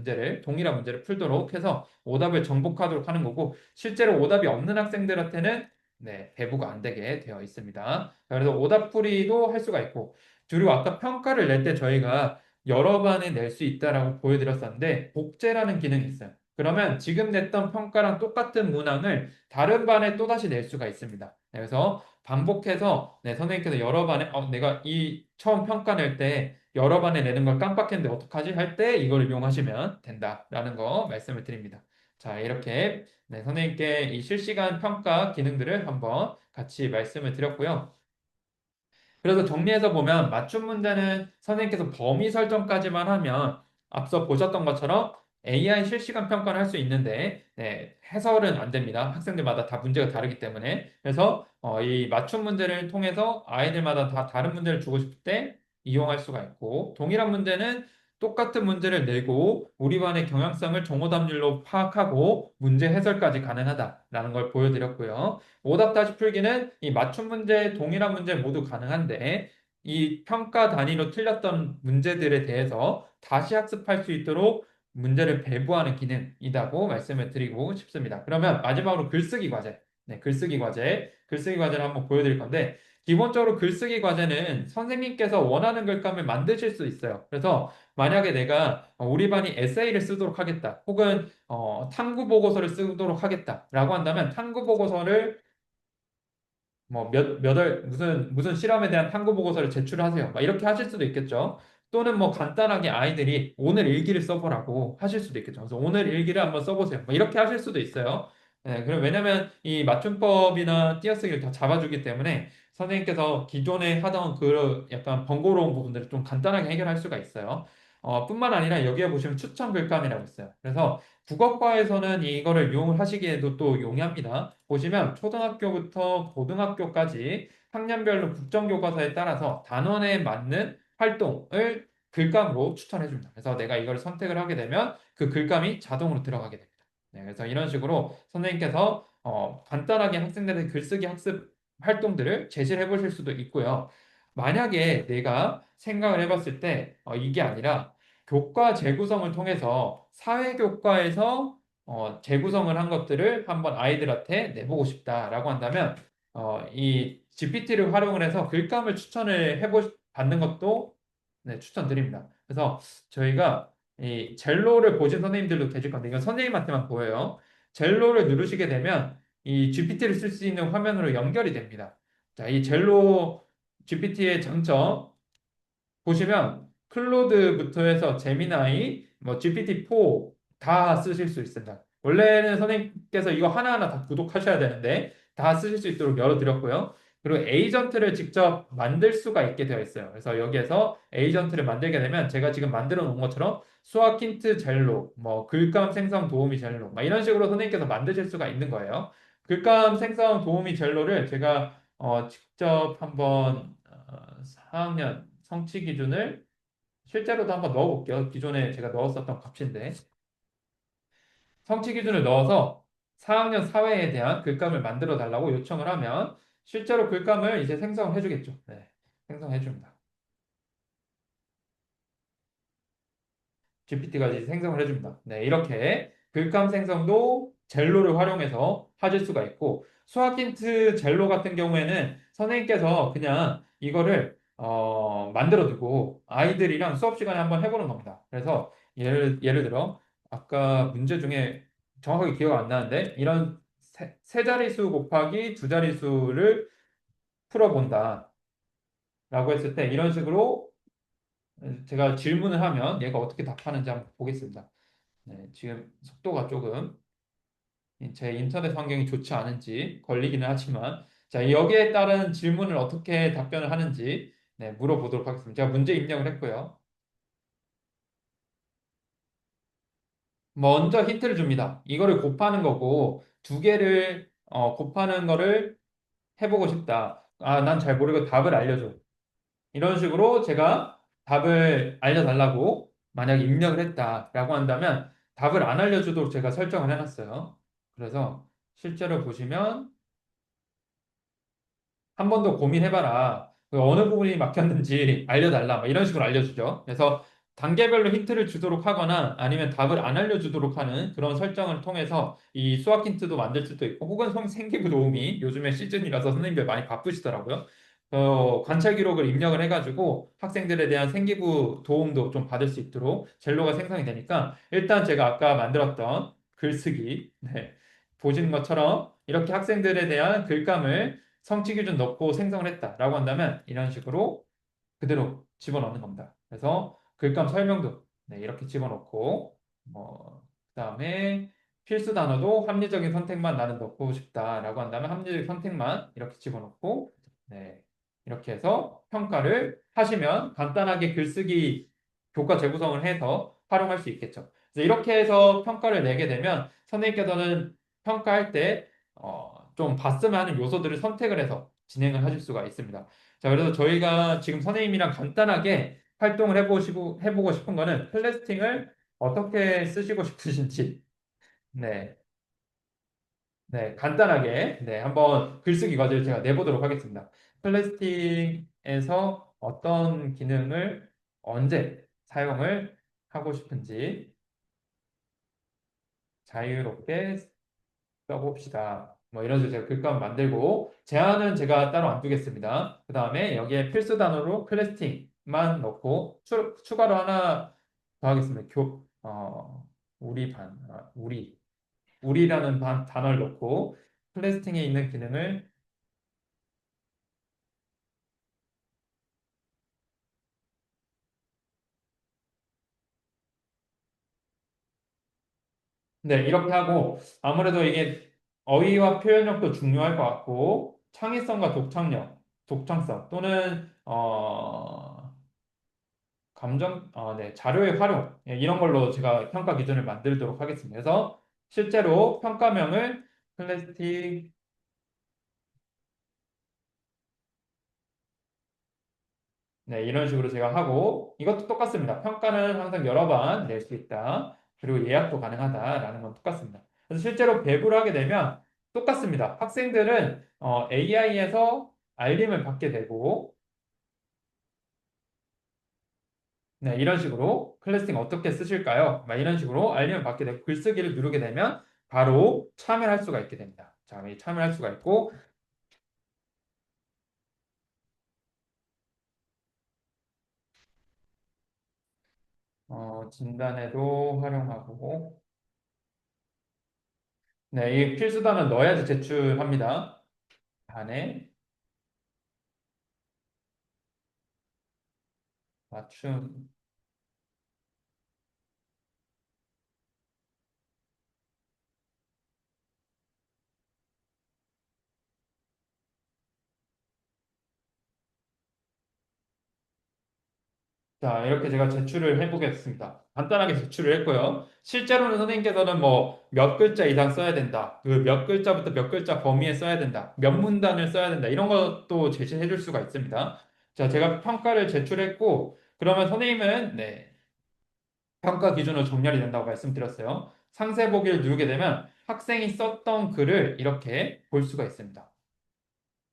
동일한 문제를 풀도록 해서 오답을 정복하도록 하는 거고, 실제로 오답이 없는 학생들한테는 네, 배부가 안 되게 되어 있습니다. 그래서 오답풀이도 할 수가 있고, 그리고 아까 평가를 낼 때 저희가 여러 반에 낼 수 있다라고 보여드렸었는데, 복제라는 기능이 있어요. 그러면 지금 냈던 평가랑 똑같은 문항을 다른 반에 또다시 낼 수가 있습니다. 네, 그래서 반복해서 네, 선생님께서 여러 반에 내가 이 처음 평가 낼 때 여러 반에 내는 걸 깜빡했는데 어떡하지? 할 때 이걸 이용하시면 된다라는 거 말씀을 드립니다. 자, 이렇게 네, 선생님께 이 실시간 평가 기능들을 한번 같이 말씀을 드렸고요. 그래서 정리해서 보면 맞춤 문제는 선생님께서 범위 설정까지만 하면 앞서 보셨던 것처럼 AI 실시간 평가를 할 수 있는데 네, 해설은 안 됩니다. 학생들마다 다 문제가 다르기 때문에. 그래서 이 맞춤 문제를 통해서 아이들마다 다 다른 문제를 주고 싶을 때 이용할 수가 있고, 동일한 문제는 똑같은 문제를 내고 우리 반의 경향성을 정오답률로 파악하고 문제 해설까지 가능하다라는 걸 보여드렸고요. 오답 다시 풀기는 이 맞춤 문제, 동일한 문제 모두 가능한데 이 평가 단위로 틀렸던 문제들에 대해서 다시 학습할 수 있도록 문제를 배부하는 기능이라고 말씀을 드리고 싶습니다. 그러면 마지막으로 글쓰기 과제. 네, 글쓰기 과제. 글쓰기 과제를 한번 보여드릴 건데 기본적으로 글쓰기 과제는 선생님께서 원하는 글감을 만드실 수 있어요. 그래서 만약에 내가 우리 반이 에세이를 쓰도록 하겠다. 혹은 탐구 보고서를 쓰도록 하겠다라고 한다면 탐구 보고서를 뭐 무슨 실험에 대한 탐구 보고서를 제출하세요. 막 이렇게 하실 수도 있겠죠. 또는 뭐 간단하게 아이들이 오늘 일기를 써보라고 하실 수도 있겠죠. 그래서 오늘 일기를 한번 써보세요. 뭐 이렇게 하실 수도 있어요. 네, 그럼 왜냐면 이 맞춤법이나 띄어쓰기를 다 잡아주기 때문에 선생님께서 기존에 하던 그 약간 번거로운 부분들을 좀 간단하게 해결할 수가 있어요. 뿐만 아니라 여기에 보시면 추천 글감이라고 있어요. 그래서 국어과에서는 이거를 이용을 하시기에도 또 용이합니다. 보시면 초등학교부터 고등학교까지 학년별로 국정교과서에 따라서 단원에 맞는 활동을 글감으로 추천해 줍니다. 그래서 내가 이걸 선택을 하게 되면 그 글감이 자동으로 들어가게 됩니다. 네, 그래서 이런 식으로 선생님께서 간단하게 학생들의 글쓰기 학습 활동들을 제시를 해보실 수도 있고요. 만약에 내가 생각을 해봤을 때 이게 아니라 교과 재구성을 통해서 사회교과에서 재구성을 한 것들을 한번 아이들한테 내보고 싶다라고 한다면 이 GPT를 활용을 해서 글감을 추천을 받는 것도 네, 추천드립니다. 그래서 저희가 이 젤로를 보신 선생님들도 계실 건데 이건 선생님한테만 보여요. 젤로를 누르시게 되면 이 GPT를 쓸 수 있는 화면으로 연결이 됩니다. 자, 이 젤로 GPT의 장점 보시면 클로드부터 해서 제미나이, 뭐 GPT-4 다 쓰실 수 있습니다. 원래는 선생님께서 이거 하나하나 다 구독하셔야 되는데 다 쓰실 수 있도록 열어드렸고요. 그리고 에이전트를 직접 만들 수가 있게 되어 있어요. 그래서 여기에서 에이전트를 만들게 되면 제가 지금 만들어 놓은 것처럼 수학 힌트 젤로, 뭐 글감 생성 도우미 젤로, 막 이런 식으로 선생님께서 만드실 수가 있는 거예요. 글감 생성 도우미 젤로를 제가 직접 한번 4학년 성취 기준을 실제로도 한번 넣어볼게요. 기존에 제가 넣었었던 값인데 성취 기준을 넣어서 4학년 사회에 대한 글감을 만들어 달라고 요청을 하면 실제로 글감을 이제 생성을 해주겠죠. 네, 생성해 줍니다. GPT가 이제 생성을 해줍니다. 네, 이렇게 글감 생성도 젤로를 활용해서 하실 수가 있고 수학 힌트 젤로 같은 경우에는 선생님께서 그냥 이거를 만들어 두고 아이들이랑 수업 시간에 한번 해보는 겁니다. 그래서 예를 들어 아까 문제 중에 정확하게 기억 안 나는데 이런 세 자릿수 곱하기 두 자릿수를 풀어본다 라고 했을 때 이런 식으로 제가 질문을 하면 얘가 어떻게 답하는지 한번 보겠습니다. 네, 지금 속도가 조금 제 인터넷 환경이 좋지 않은지 걸리기는 하지만 자, 여기에 따른 질문을 어떻게 답변을 하는지 네, 물어보도록 하겠습니다. 제가 문제 입력을 했고요. 먼저 힌트를 줍니다. 이거를 곱하는 거고, 두 개를, 곱하는 거를 해보고 싶다. 아, 난 잘 모르고 답을 알려줘. 이런 식으로 제가 답을 알려달라고 만약 입력을 했다라고 한다면 답을 안 알려주도록 제가 설정을 해놨어요. 그래서 실제로 보시면 한 번 더 고민해봐라. 그 어느 부분이 막혔는지 알려달라. 뭐 이런 식으로 알려주죠. 그래서 단계별로 힌트를 주도록 하거나 아니면 답을 안 알려주도록 하는 그런 설정을 통해서 이 수학 힌트도 만들 수도 있고 혹은 생기부 도우미 요즘에 시즌이라서 선생님들 많이 바쁘시더라고요. 관찰 기록을 입력을 해가지고 학생들에 대한 생기부 도움도 좀 받을 수 있도록 젤로가 생성이 되니까 일단 제가 아까 만들었던 글쓰기 네, 보시는 것처럼 이렇게 학생들에 대한 글감을 성취 기준 넣고 생성을 했다라고 한다면 이런 식으로 그대로 집어넣는 겁니다. 그래서 글감 설명도 네, 이렇게 집어넣고 그다음에 필수 단어도 합리적인 선택만 나는 넣고 싶다라고 한다면 합리적인 선택만 이렇게 집어넣고 네, 이렇게 해서 평가를 하시면 간단하게 글쓰기 교과 재구성을 해서 활용할 수 있겠죠. 그래서 이렇게 해서 평가를 내게 되면 선생님께서는 평가할 때 좀 봤으면 하는 요소들을 선택을 해서 진행을 하실 수가 있습니다. 자, 그래서 저희가 지금 선생님이랑 간단하게 활동을 해보고 싶은 거는 클래스팅을 어떻게 쓰시고 싶으신지, 네, 네, 간단하게, 네, 한번 글쓰기 과제를 제가 내보도록 하겠습니다. 클래스팅에서 어떤 기능을 언제 사용을 하고 싶은지 자유롭게 써봅시다. 뭐 이런 식으로 제가 글감 만들고 제한은 제가 따로 안 두겠습니다. 그 다음에 여기에 필수 단어로 클래스팅만 넣고 추가로 하나 더 하겠습니다. 우리 반, 우리라는 단어를 넣고 클래스팅에 있는 기능을 네, 이렇게 하고 아무래도 이게 어휘와 표현력도 중요할 것 같고 창의성과 독창성 또는 네, 자료의 활용, 예, 이런 걸로 제가 평가 기준을 만들도록 하겠습니다. 그래서 실제로 평가명을 클래스틱, 네, 이런 식으로 제가 하고, 이것도 똑같습니다. 평가는 항상 여러 번 낼 수 있다. 그리고 예약도 가능하다라는 건 똑같습니다. 그래서 실제로 배부를 하게 되면 똑같습니다. 학생들은 AI에서 알림을 받게 되고, 네, 이런 식으로 클래스팅 어떻게 쓰실까요? 막 이런 식으로 알림을 받게 되고 글쓰기를 누르게 되면 바로 참여할 수가 있게 됩니다. 자, 이 참여할 수가 있고 진단에도 활용하고 네, 이 필수 단어 넣어야지 제출합니다. 반에 맞춤 자, 이렇게 제가 제출을 해보겠습니다. 간단하게 제출을 했고요. 실제로는 선생님께서는 뭐 몇 글자 이상 써야 된다. 그 몇 글자부터 몇 글자 범위에 써야 된다. 몇 문단을 써야 된다. 이런 것도 제시해 줄 수가 있습니다. 자, 제가 평가를 제출했고, 그러면 선생님은, 네, 평가 기준으로 정렬이 된다고 말씀드렸어요. 상세 보기를 누르게 되면 학생이 썼던 글을 이렇게 볼 수가 있습니다.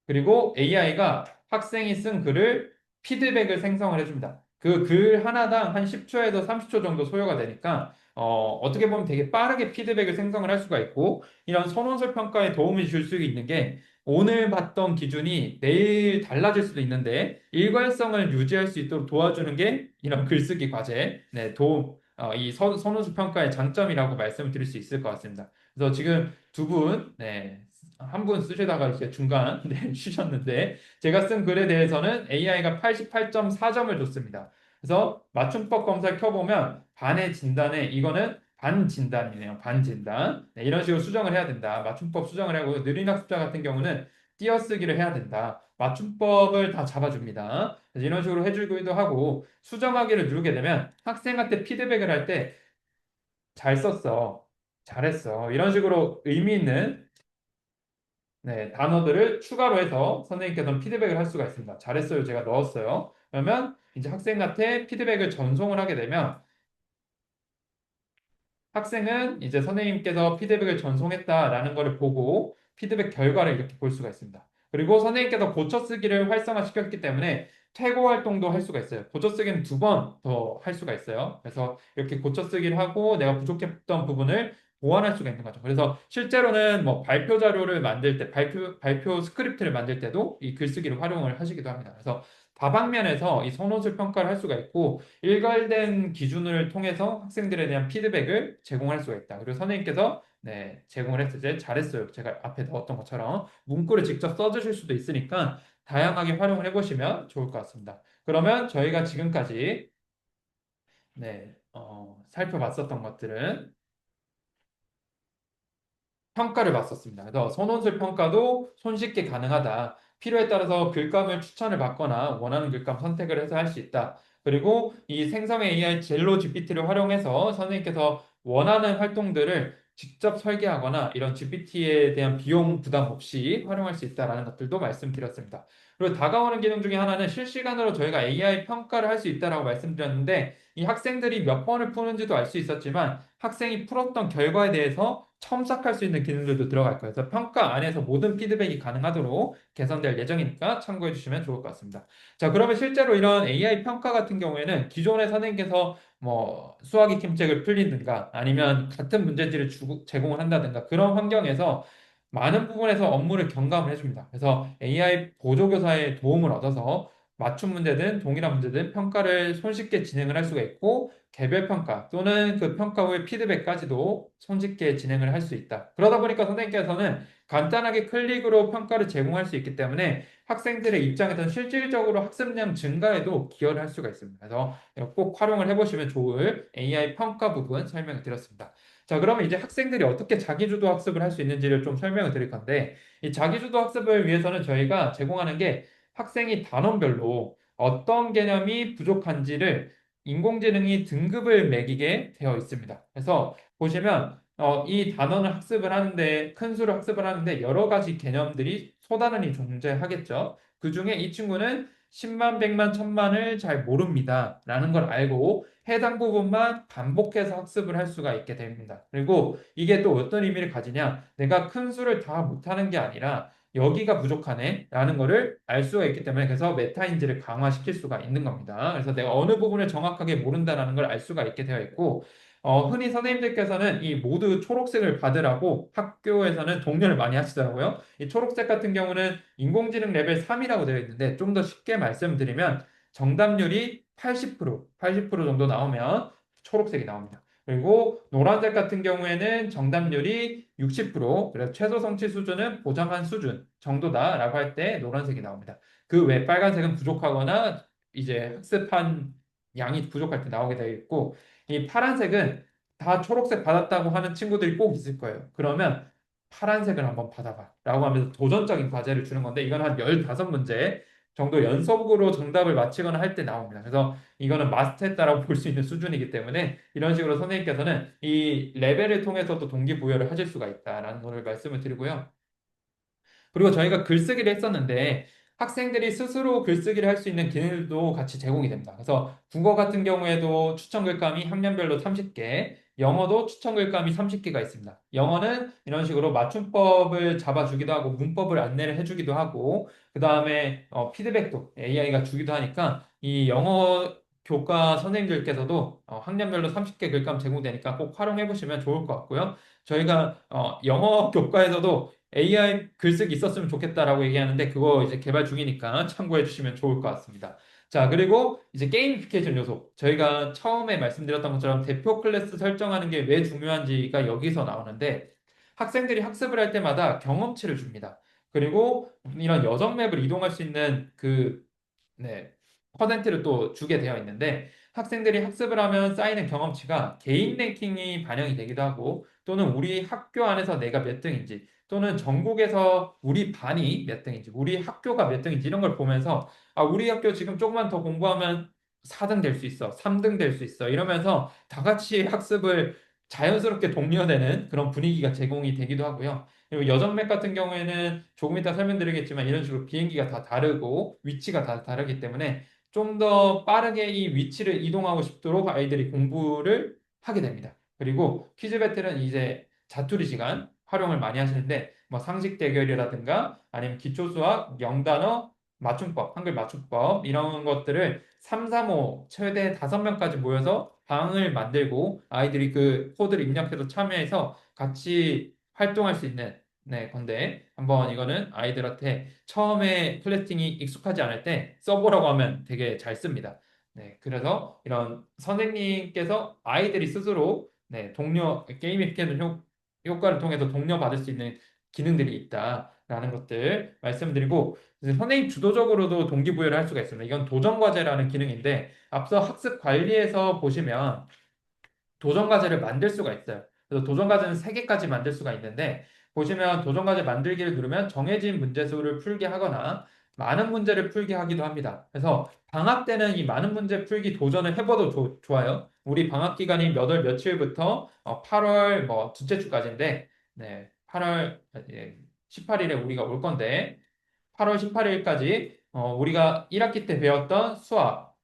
그리고 AI가 학생이 쓴 글을 피드백을 생성을 해줍니다. 그 글 하나당 한 10초에서 30초 정도 소요가 되니까 어떻게 보면 되게 빠르게 피드백을 생성을 할 수가 있고 이런 선원설 평가에 도움이 줄 수 있는 게 오늘 봤던 기준이 내일 달라질 수도 있는데 일관성을 유지할 수 있도록 도와주는 게 이런 글쓰기 과제, 네, 이 선원설 평가의 장점이라고 말씀을 드릴 수 있을 것 같습니다. 그래서 지금 두 분, 네, 한 분 쓰시다가 이제 중간 네, 쉬셨는데 제가 쓴 글에 대해서는 AI가 88.4점을 줬습니다. 그래서 맞춤법 검사를 켜보면 반의 진단에 이거는 반진단이네요. 반진단. 네, 이런 식으로 수정을 해야 된다. 맞춤법 수정을 하고 느린 학습자 같은 경우는 띄어쓰기를 해야 된다. 맞춤법을 다 잡아줍니다. 그래서 이런 식으로 해주기도 하고 수정하기를 누르게 되면 학생한테 피드백을 할때 잘 썼어, 잘했어. 이런 식으로 의미 있는 네, 단어들을 추가로 해서 선생님께서는 피드백을 할 수가 있습니다. 잘했어요, 제가 넣었어요. 그러면 이제 학생한테 피드백을 전송을 하게 되면 학생은 이제 선생님께서 피드백을 전송했다라는 것을 보고 피드백 결과를 이렇게 볼 수가 있습니다. 그리고 선생님께서 고쳐쓰기를 활성화시켰기 때문에 퇴고 활동도 할 수가 있어요. 고쳐쓰기는 두 번 더 할 수가 있어요. 그래서 이렇게 고쳐쓰기를 하고 내가 부족했던 부분을 보완할 수가 있는 거죠. 그래서 실제로는 뭐 발표 자료를 만들 때, 발표 스크립트를 만들 때도 이 글쓰기를 활용을 하시기도 합니다. 그래서 다방면에서 이 선호술 평가를 할 수가 있고 일괄된 기준을 통해서 학생들에 대한 피드백을 제공할 수가 있다. 그리고 선생님께서 네, 제공을 했을 때 잘했어요. 제가 앞에 넣었던 것처럼 문구를 직접 써주실 수도 있으니까 다양하게 활용을 해보시면 좋을 것 같습니다. 그러면 저희가 지금까지 네, 살펴봤었던 것들은 평가를 받았습니다. 그래서 선원술 평가도 손쉽게 가능하다. 필요에 따라서 글감을 추천을 받거나 원하는 글감 선택을 해서 할 수 있다. 그리고 이 생성의 AI 젤로 GPT를 활용해서 선생님께서 원하는 활동들을 직접 설계하거나 이런 GPT에 대한 비용 부담 없이 활용할 수 있다는 것들도 말씀드렸습니다. 그리고 다가오는 기능 중에 하나는 실시간으로 저희가 AI 평가를 할 수 있다라고 말씀드렸는데 이 학생들이 몇 번을 푸는지도 알 수 있었지만 학생이 풀었던 결과에 대해서 첨삭할 수 있는 기능들도 들어갈 거예요. 그래서 평가 안에서 모든 피드백이 가능하도록 개선될 예정이니까 참고해 주시면 좋을 것 같습니다. 자, 그러면 실제로 이런 AI 평가 같은 경우에는 기존의 선생님께서 뭐 수학 익힘책을 풀리든가 아니면 같은 문제지를 제공을 한다든가 그런 환경에서 많은 부분에서 업무를 경감을 해줍니다. 그래서 AI 보조교사의 도움을 얻어서 맞춤 문제든 동일한 문제든 평가를 손쉽게 진행을 할 수가 있고 개별 평가 또는 그 평가 후의 피드백까지도 손쉽게 진행을 할 수 있다. 그러다 보니까 선생님께서는 간단하게 클릭으로 평가를 제공할 수 있기 때문에 학생들의 입장에서는 실질적으로 학습량 증가에도 기여를 할 수가 있습니다. 그래서 꼭 활용을 해보시면 좋을 AI 평가 부분 설명을 드렸습니다. 자, 그러면 이제 학생들이 어떻게 자기주도 학습을 할 수 있는지를 좀 설명을 드릴 건데, 이 자기주도 학습을 위해서는 저희가 제공하는 게 학생이 단원별로 어떤 개념이 부족한지를 인공지능이 등급을 매기게 되어 있습니다. 그래서 보시면 이 단원을 학습을 하는데 큰 수를 학습을 하는데 여러 가지 개념들이 쏟아내니 존재하겠죠. 그중에 이 친구는 10만, 100만, 1000만을 잘 모릅니다. 라는 걸 알고 해당 부분만 반복해서 학습을 할 수가 있게 됩니다. 그리고 이게 또 어떤 의미를 가지냐? 내가 큰 수를 다 못하는 게 아니라 여기가 부족하네 라는 거를 알 수가 있기 때문에 그래서 메타인지를 강화시킬 수가 있는 겁니다. 그래서 내가 어느 부분을 정확하게 모른다라는 걸 알 수가 있게 되어 있고 흔히 선생님들께서는 이 모두 초록색을 받으라고 학교에서는 독려를 많이 하시더라고요. 이 초록색 같은 경우는 인공지능 레벨 3이라고 되어 있는데 좀 더 쉽게 말씀드리면 정답률이 80% 정도 나오면 초록색이 나옵니다. 그리고 노란색 같은 경우에는 정답률이 60%, 그래서 최소 성취 수준은 보장한 수준 정도다라고 할 때 노란색이 나옵니다. 그 외 빨간색은 부족하거나 이제 학습한 양이 부족할 때 나오게 되어 있고, 이 파란색은 다 초록색 받았다고 하는 친구들이 꼭 있을 거예요. 그러면 파란색을 한번 받아봐. 라고 하면서 도전적인 과제를 주는 건데, 이건 한 15문제 정도 연속으로 정답을 맞히거나 할 때 나옵니다. 그래서 이거는 마스터했다라고 볼 수 있는 수준이기 때문에 이런 식으로 선생님께서는 이 레벨을 통해서도 동기부여를 하실 수가 있다라는 것을 말씀을 드리고요. 그리고 저희가 글쓰기를 했었는데 학생들이 스스로 글쓰기를 할 수 있는 기능도 같이 제공이 됩니다. 그래서 국어 같은 경우에도 추천 글감이 학년별로 30개, 영어도 추천 글감이 30개가 있습니다. 영어는 이런 식으로 맞춤법을 잡아주기도 하고 문법을 안내를 해주기도 하고 그 다음에 피드백도 AI가 주기도 하니까 이 영어 교과 선생님들께서도 학년별로 30개 글감 제공되니까 꼭 활용해 보시면 좋을 것 같고요. 저희가 영어 교과에서도 AI 글쓰기 있었으면 좋겠다라고 얘기하는데 그거 이제 개발 중이니까 참고해 주시면 좋을 것 같습니다. 자, 그리고 이제 게이미피케이션 요소. 저희가 처음에 말씀드렸던 것처럼 대표 클래스 설정하는 게 왜 중요한지가 여기서 나오는데 학생들이 학습을 할 때마다 경험치를 줍니다. 그리고 이런 여정 맵을 이동할 수 있는 네, 퍼센트를 또 주게 되어 있는데 학생들이 학습을 하면 쌓이는 경험치가 개인 랭킹이 반영이 되기도 하고 또는 우리 학교 안에서 내가 몇 등인지 또는 전국에서 우리 반이 몇 등인지 우리 학교가 몇 등인지 이런 걸 보면서 아, 우리 학교 지금 조금만 더 공부하면 4등 될 수 있어. 3등 될 수 있어. 이러면서 다 같이 학습을 자연스럽게 독려되는 그런 분위기가 제공이 되기도 하고요. 그리고 여정맥 같은 경우에는 조금 이따 설명드리겠지만 이런 식으로 비행기가 다 다르고 위치가 다 다르기 때문에 좀 더 빠르게 이 위치를 이동하고 싶도록 아이들이 공부를 하게 됩니다. 그리고 퀴즈 배틀은 이제 자투리 시간 활용을 많이 하시는데 뭐 상식 대결이라든가 아니면 기초 수학, 영단어, 맞춤법, 한글 맞춤법 이런 것들을 3, 3, 5 최대 5명까지 모여서 방을 만들고 아이들이 그 코드를 입력해서 참여해서 같이 활동할 수 있는 건데 한번 이거는 아이들한테 처음에 플래팅이 익숙하지 않을 때 써보라고 하면 되게 잘 씁니다. 그래서 이런 선생님께서 아이들이 스스로 동료 게이미피케이션 효과를 통해서 독려받을 수 있는 기능들이 있다라는 것들 말씀드리고 이제 선생님 주도적으로도 동기부여를 할 수가 있습니다. 이건 도전과제라는 기능인데 앞서 학습 관리에서 보시면 도전과제를 만들 수가 있어요. 그래서 도전과제는 3개까지 만들 수가 있는데 보시면 도전과제 만들기를 누르면 정해진 문제수를 풀게 하거나 많은 문제를 풀게 하기도 합니다. 그래서 방학 때는 이 많은 문제 풀기 도전을 해봐도 좋아요. 우리 방학 기간이 몇 월 며칠부터 8월 뭐 둘째 주까지인데 8월 18일에 우리가 올 건데 8월 18일까지 우리가 1학기 때 배웠던 수학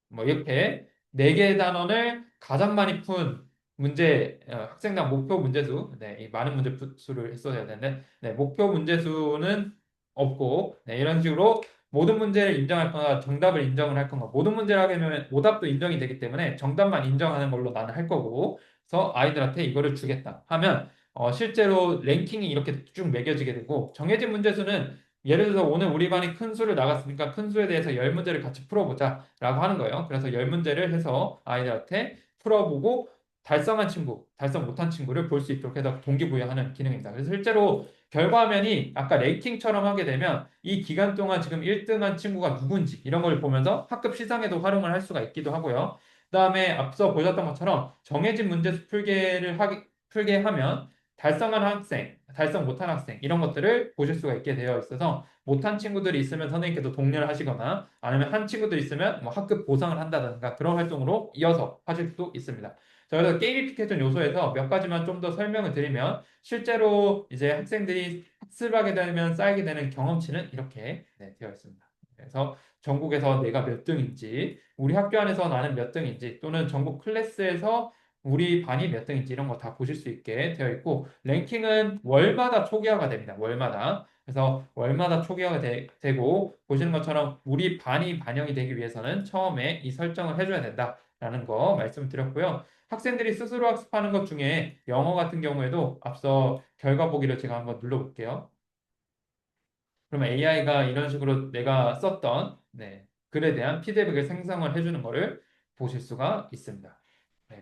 뭐 이렇게 4개의 단원을 가장 많이 푼 문제 학생당 목표 문제수 이 많은 문제 수를 했어야 되는데 목표 문제수는 없고 이런 식으로 모든 문제를 인정할 거나 정답을 인정을 할 건가 모든 문제를 하게 되면 오답도 인정이 되기 때문에 정답만 인정하는 걸로 나는 할 거고 그래서 아이들한테 이거를 주겠다 하면 실제로 랭킹이 이렇게 쭉 매겨지게 되고 정해진 문제수는 예를 들어서 오늘 우리 반이 큰 수를 나갔으니까 큰 수에 대해서 10문제를 같이 풀어보자 라고 하는 거예요. 그래서 10문제를 해서 아이들한테 풀어보고 달성한 친구, 달성 못한 친구를 볼 수 있도록 해서 동기부여하는 기능입니다. 그래서 실제로 결과면이 아까 랭킹처럼 하게 되면 이 기간 동안 지금 1등한 친구가 누군지 이런 걸 보면서 학급 시상에도 활용을 할 수가 있기도 하고요. 그다음에 앞서 보셨던 것처럼 정해진 문제수 풀게 하면 달성한 학생, 달성 못한 학생 이런 것들을 보실 수가 있게 되어 있어서 못한 친구들이 있으면 선생님께서 독려를 하시거나 아니면 한 친구도 있으면 뭐 학급 보상을 한다든가 그런 활동으로 이어서 하실 수도 있습니다. 자, 그래서 게이미피케이션 요소에서 몇 가지만 좀 더 설명을 드리면 실제로 이제 학생들이 학습하게 되면 쌓이게 되는 경험치는 이렇게 되어 있습니다. 그래서 전국에서 내가 몇 등인지, 우리 학교 안에서 나는 몇 등인지, 또는 전국 클래스에서 우리 반이 몇 등인지 이런 거 다 보실 수 있게 되어 있고 랭킹은 월마다 초기화가 됩니다. 월마다. 그래서 월마다 초기화가 되고 보시는 것처럼 우리 반이 반영이 되기 위해서는 처음에 이 설정을 해줘야 된다라는 거 말씀드렸고요. 학생들이 스스로 학습하는 것 중에 영어 같은 경우에도 앞서 결과 보기를 제가 한번 눌러볼게요. 그러면 AI가 이런 식으로 내가 썼던 글에 대한 피드백을 생성을 해주는 것을 보실 수가 있습니다.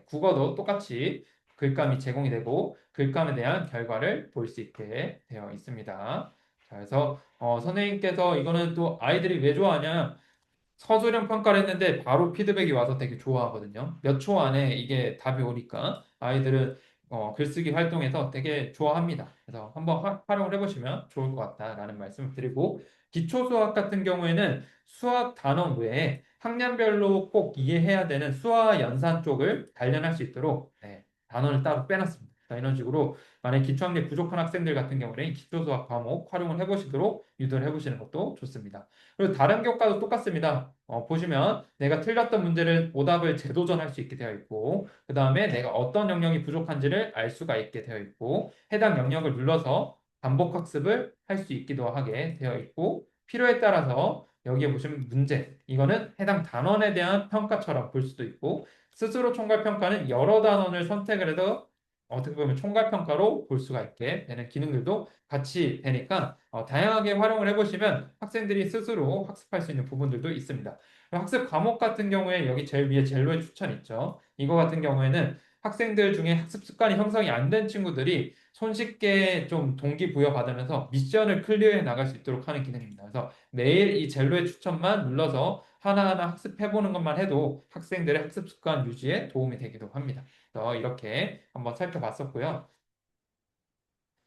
국어도 똑같이 글감이 제공이 되고 글감에 대한 결과를 볼 수 있게 되어 있습니다. 자, 그래서 선생님께서 이거는 또 아이들이 왜 좋아하냐? 서술형 평가를 했는데 바로 피드백이 와서 되게 좋아하거든요. 몇 초 안에 이게 답이 오니까 아이들은 글쓰기 활동에서 되게 좋아합니다. 그래서 한번 활용을 해보시면 좋을 것 같다라는 말씀을 드리고 기초 수학 같은 경우에는 수학 단원 외에 학년별로 꼭 이해해야 되는 수화 연산 쪽을 단련할 수 있도록 단원을 따로 빼놨습니다. 자, 이런 식으로 만약 기초학력 부족한 학생들 같은 경우는 기초 수학 과목 활용을 해보시도록 유도를 해보시는 것도 좋습니다. 그리고 다른 교과도 똑같습니다. 보시면 내가 틀렸던 문제를 오답을 재도전할 수 있게 되어 있고 그 다음에 내가 어떤 영역이 부족한지를 알 수가 있게 되어 있고 해당 영역을 눌러서 반복 학습을 할 수 있기도 하게 되어 있고 필요에 따라서 여기에 보시면 문제 이거는 해당 단원에 대한 평가처럼 볼 수도 있고 스스로 총괄 평가는 여러 단원을 선택을 해서 어떻게 보면 총괄 평가로 볼 수가 있게 되는 기능들도 같이 되니까 다양하게 활용을 해보시면 학생들이 스스로 학습할 수 있는 부분들도 있습니다. 학습 과목 같은 경우에 여기 제일 위에 젤로의 추천 있죠. 이거 같은 경우에는 학생들 중에 학습 습관이 형성이 안 된 친구들이 손쉽게 좀 동기부여 받으면서 미션을 클리어해 나갈 수 있도록 하는 기능입니다. 그래서 매일 이 젤로의 추천만 눌러서 하나하나 학습해보는 것만 해도 학생들의 학습 습관 유지에 도움이 되기도 합니다. 그래서 이렇게 한번 살펴봤었고요.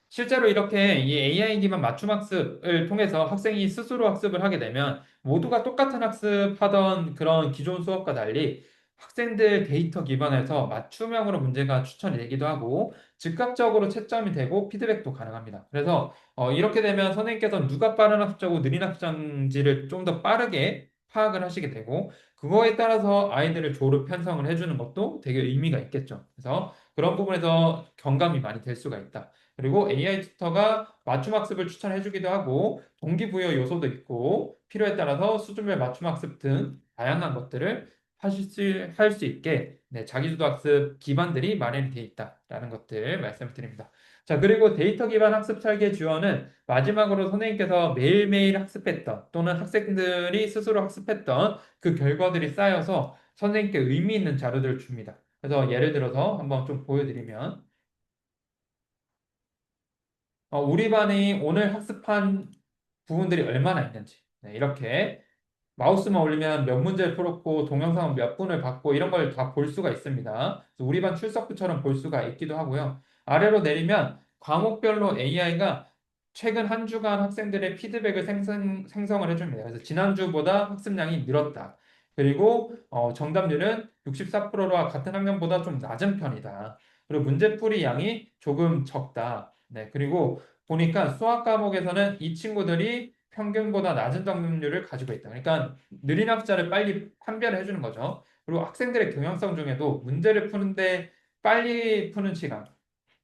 실제로 이렇게 이 AI 기반 맞춤 학습을 통해서 학생이 스스로 학습을 하게 되면 모두가 똑같은 학습하던 그런 기존 수업과 달리 학생들 데이터 기반에서 맞춤형으로 문제가 추천이 되기도 하고 즉각적으로 채점이 되고 피드백도 가능합니다. 그래서 이렇게 되면 선생님께서 누가 빠른 학습자고 느린 학습자인지를 좀 더 빠르게 파악을 하시게 되고 그거에 따라서 아이들을 조로 편성을 해주는 것도 되게 의미가 있겠죠. 그래서 그런 부분에서 경감이 많이 될 수가 있다. 그리고 AI 튜터가 맞춤 학습을 추천해주기도 하고 동기부여 요소도 있고 필요에 따라서 수준별 맞춤 학습 등 다양한 것들을 할 수 있게 네, 자기주도 학습 기반들이 마련이 되어 있다라는 것들 말씀을 드립니다. 자, 그리고 데이터 기반 학습 설계 지원은 마지막으로 선생님께서 매일매일 학습했던 또는 학생들이 스스로 학습했던 그 결과들이 쌓여서 선생님께 의미 있는 자료들을 줍니다. 그래서 예를 들어서 한번 좀 보여드리면 우리 반이 오늘 학습한 부분들이 얼마나 있는지 네, 이렇게 마우스만 올리면 몇 문제를 풀었고 동영상 몇 분을 봤고 이런 걸 다 볼 수가 있습니다. 그래서 우리 반 출석부처럼 볼 수가 있기도 하고요. 아래로 내리면 과목별로 AI가 최근 한 주간 학생들의 피드백을 생성을 해줍니다. 그래서 지난주보다 학습량이 늘었다. 그리고 정답률은 64%와 같은 학년보다 좀 낮은 편이다. 그리고 문제풀이 양이 조금 적다. 네, 그리고 보니까 수학 과목에서는 이 친구들이 평균보다 낮은 정답률을 가지고 있다. 그러니까 느린 학자를 빨리 판별을 해주는 거죠. 그리고 학생들의 경향성 중에도 문제를 푸는데 빨리 푸는 시간,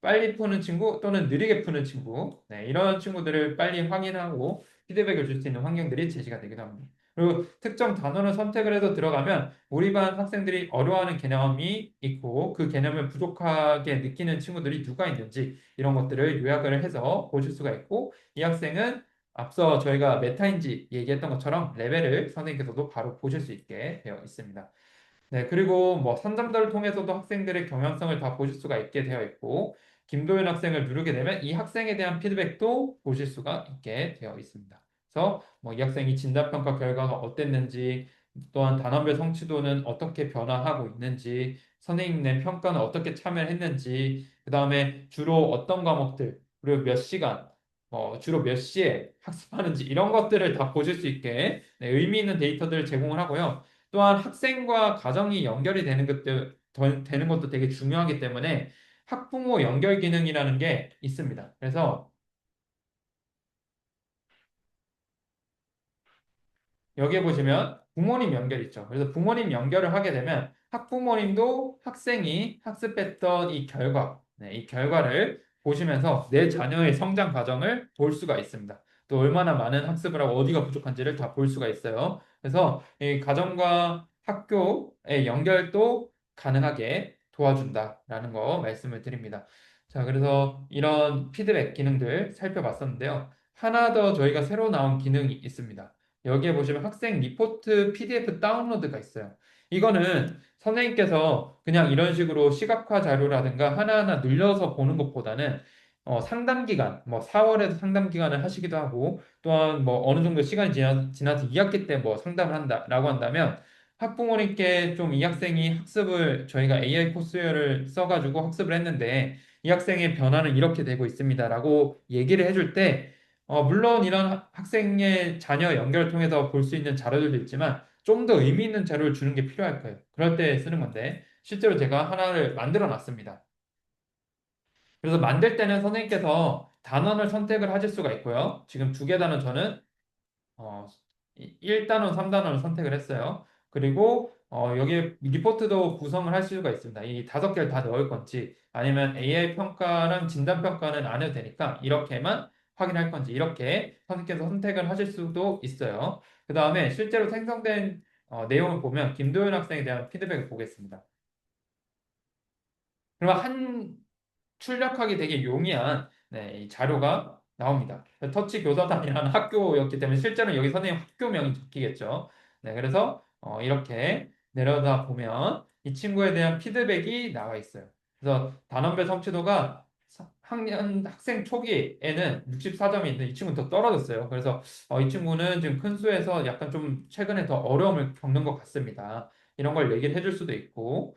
빨리 푸는 친구 또는 느리게 푸는 친구, 네, 이런 친구들을 빨리 확인하고 피드백을 줄 수 있는 환경들이 제시가 되기도 합니다. 그리고 특정 단어를 선택을 해서 들어가면 우리 반 학생들이 어려워하는 개념이 있고 그 개념을 부족하게 느끼는 친구들이 누가 있는지 이런 것들을 요약을 해서 보실 수가 있고 이 학생은 앞서 저희가 메타인지 얘기했던 것처럼 레벨을 선생님께서도 바로 보실 수 있게 되어 있습니다. 네, 그리고 뭐 상담자를 통해서도 학생들의 경향성을 다 보실 수가 있게 되어 있고, 김도현 학생을 누르게 되면 이 학생에 대한 피드백도 보실 수가 있게 되어 있습니다. 그래서 뭐 이 학생이 진단평가 결과가 어땠는지, 또한 단원별 성취도는 어떻게 변화하고 있는지, 선생님의 평가는 어떻게 참여했는지, 그 다음에 주로 어떤 과목들, 그리고 몇 시간, 주로 몇 시에 학습하는지 이런 것들을 다 보실 수 있게 네, 의미 있는 데이터들을 제공을 하고요. 또한 학생과 가정이 연결이 되는 것도 되게 중요하기 때문에 학부모 연결 기능이라는 게 있습니다. 그래서 여기에 보시면 부모님 연결 있죠. 그래서 부모님 연결을 하게 되면 학부모님도 학생이 학습했던 이 결과, 네, 이 결과를 보시면서 내 자녀의 성장 과정을 볼 수가 있습니다. 또 얼마나 많은 학습을 하고 어디가 부족한지를 다 볼 수가 있어요. 그래서 이 가정과 학교의 연결도 가능하게 도와준다라는 거 말씀을 드립니다. 자, 그래서 이런 피드백 기능들 살펴봤었는데요. 하나 더 저희가 새로 나온 기능이 있습니다. 여기에 보시면 학생 리포트 PDF 다운로드가 있어요. 이거는 선생님께서 그냥 이런 식으로 시각화 자료라든가 하나하나 눌려서 보는 것보다는 상담 기간, 뭐 4월에도 상담 기간을 하시기도 하고 또한 뭐 어느 정도 시간이 지나서 2학기 때 뭐 상담을 한다라고 한다면 학부모님께 좀 이 학생이 학습을 저희가 AI 코스를 써가지고 학습을 했는데 이 학생의 변화는 이렇게 되고 있습니다라고 얘기를 해줄 때 물론 이런 학생의 자녀 연결을 통해서 볼 수 있는 자료들도 있지만 좀 더 의미 있는 자료를 주는 게 필요할 거예요. 그럴 때 쓰는 건데 실제로 제가 하나를 만들어 놨습니다. 그래서 만들 때는 선생님께서 단원을 선택을 하실 수가 있고요. 지금 두 개 단원 저는 어, 1단원, 3단원을 선택을 했어요. 그리고 여기에 리포트도 구성을 할 수가 있습니다. 이 다섯 개를 다 넣을 건지 아니면 AI 평가랑 진단 평가는 안 해도 되니까 이렇게만 확인할 건지 이렇게 선생님께서 선택을 하실 수도 있어요. 그 다음에 실제로 생성된 내용을 보면 김도현 학생에 대한 피드백을 보겠습니다. 그러면 출력하기 되게 용이한 네, 이 자료가 나옵니다. 터치 교사단이라는 학교였기 때문에 실제로 여기 선생님 학교명이 적히겠죠. 네, 그래서 이렇게 내려다 보면 이 친구에 대한 피드백이 나와 있어요. 그래서 단원별 성취도가 학생 초기에는 64점이 있는데 이 친구는 더 떨어졌어요. 그래서 이 친구는 지금 큰 수에서 약간 좀 최근에 더 어려움을 겪는 것 같습니다. 이런 걸 얘기를 해줄 수도 있고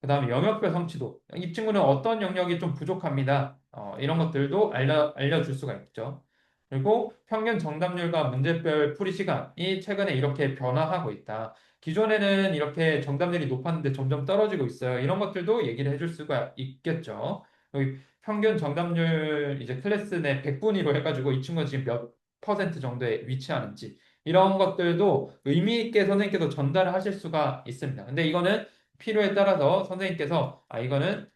그 다음에 영역별 성취도. 이 친구는 어떤 영역이 좀 부족합니다. 이런 것들도 알려줄 수가 있죠. 그리고 평균 정답률과 문제별 풀이 시간이 최근에 이렇게 변화하고 있다. 기존에는 이렇게 정답률이 높았는데 점점 떨어지고 있어요. 이런 것들도 얘기를 해줄 수가 있겠죠. 여기 평균 정답률 이제 클래스 내 100분위로 해가지고 이 친구가 지금 몇 퍼센트 정도에 위치하는지 이런 것들도 의미 있게 선생님께서 전달을 하실 수가 있습니다. 근데 이거는 필요에 따라서 선생님께서 이거는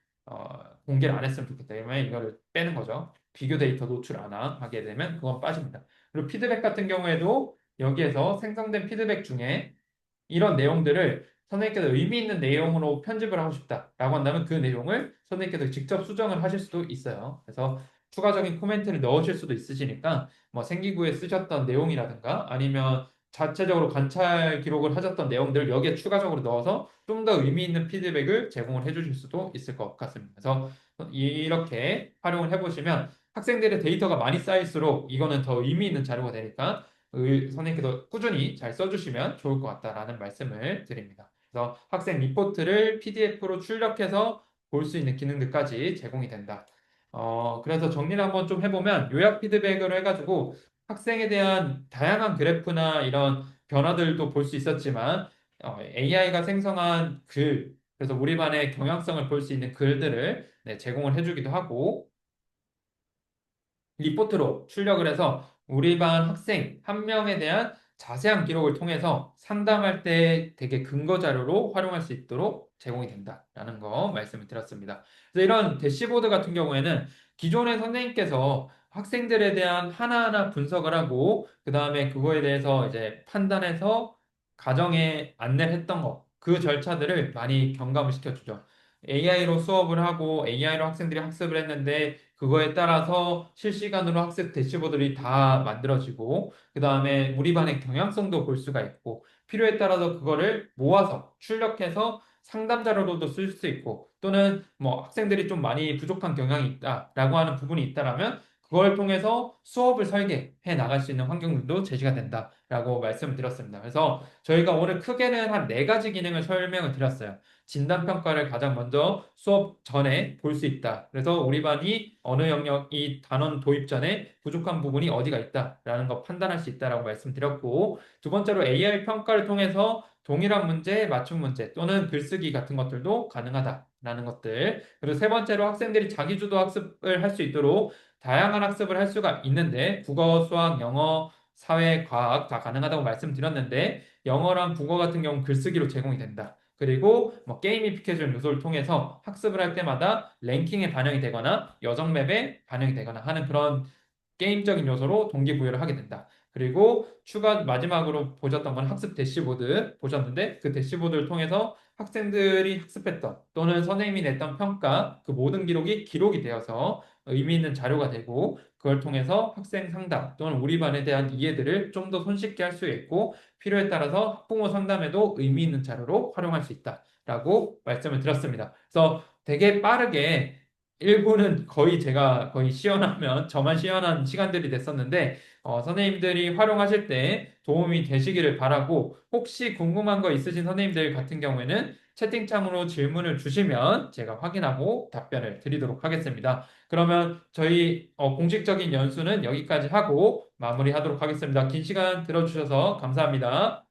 공개를 안 했으면 좋겠다. 이러면 이거를 빼는 거죠. 비교 데이터 노출 안 하게 되면 그건 빠집니다. 그리고 피드백 같은 경우에도 여기에서 생성된 피드백 중에 이런 내용들을 선생님께서 의미 있는 내용으로 편집을 하고 싶다라고 한다면 그 내용을 선생님께서 직접 수정을 하실 수도 있어요. 그래서 추가적인 코멘트를 넣으실 수도 있으시니까 뭐 생기부에 쓰셨던 내용이라든가 아니면 자체적으로 관찰 기록을 하셨던 내용들을 여기에 추가적으로 넣어서 좀 더 의미 있는 피드백을 제공을 해주실 수도 있을 것 같습니다. 그래서 이렇게 활용을 해보시면 학생들의 데이터가 많이 쌓일수록 이거는 더 의미 있는 자료가 되니까 선생님께서 꾸준히 잘 써주시면 좋을 것 같다라는 말씀을 드립니다. 그래서 학생 리포트를 PDF로 출력해서 볼 수 있는 기능들까지 제공이 된다. 그래서 정리를 한번 좀 해보면 요약 피드백으로 해가지고 학생에 대한 다양한 그래프나 이런 변화들도 볼 수 있었지만 AI가 생성한 글, 그래서 우리 반의 경향성을 볼 수 있는 글들을 네, 제공을 해주기도 하고 리포트로 출력을 해서 우리 반 학생 한 명에 대한 자세한 기록을 통해서 상담할 때 되게 근거 자료로 활용할 수 있도록 제공이 된다라는 거 말씀을 드렸습니다. 그래서 이런 대시보드 같은 경우에는 기존의 선생님께서 학생들에 대한 하나하나 분석을 하고 그 다음에 그거에 대해서 이제 판단해서 가정에 안내를 했던 거, 그 절차들을 많이 경감을 시켜주죠. AI로 수업을 하고 AI로 학생들이 학습을 했는데 그거에 따라서 실시간으로 학습 대시보드들이 다 만들어지고 그 다음에 우리 반의 경향성도 볼 수가 있고 필요에 따라서 그거를 모아서 출력해서 상담 자료로도 쓸 수 있고 또는 뭐 학생들이 좀 많이 부족한 경향이 있다라고 하는 부분이 있다라면 그걸 통해서 수업을 설계해 나갈 수 있는 환경들도 제시가 된다라고 말씀을 드렸습니다. 그래서 저희가 오늘 크게는 한 네 가지 기능을 설명을 드렸어요. 진단평가를 가장 먼저 수업 전에 볼 수 있다. 그래서 우리 반이 어느 영역, 이 단원 도입 전에 부족한 부분이 어디가 있다라는 거 판단할 수 있다라고 말씀드렸고, 두 번째로 AI 평가를 통해서 동일한 문제, 맞춤 문제 또는 글쓰기 같은 것들도 가능하다라는 것들. 그리고 세 번째로 학생들이 자기주도 학습을 할 수 있도록 다양한 학습을 할 수가 있는데, 국어, 수학, 영어, 사회, 과학 다 가능하다고 말씀드렸는데, 영어랑 국어 같은 경우는 글쓰기로 제공이 된다. 그리고 뭐 게이미피케이션 요소를 통해서 학습을 할 때마다 랭킹에 반영이 되거나 여정 맵에 반영이 되거나 하는 그런 게임적인 요소로 동기부여를 하게 된다. 그리고 추가 마지막으로 보셨던 건 학습 대시보드 보셨는데 그 대시보드를 통해서 학생들이 학습했던 또는 선생님이 냈던 평가 그 모든 기록이 기록이 되어서 의미 있는 자료가 되고 그걸 통해서 학생 상담 또는 우리 반에 대한 이해들을 좀 더 손쉽게 할 수 있고 필요에 따라서 학부모 상담에도 의미 있는 자료로 활용할 수 있다라고 말씀을 드렸습니다. 그래서 되게 빠르게 1부는 거의 제가 거의 시연하면 저만 시연한 시간들이 됐었는데 선생님들이 활용하실 때 도움이 되시기를 바라고 혹시 궁금한 거 있으신 선생님들 같은 경우에는 채팅창으로 질문을 주시면 제가 확인하고 답변을 드리도록 하겠습니다. 그러면 저희 공식적인 연수는 여기까지 하고 마무리하도록 하겠습니다. 긴 시간 들어주셔서 감사합니다.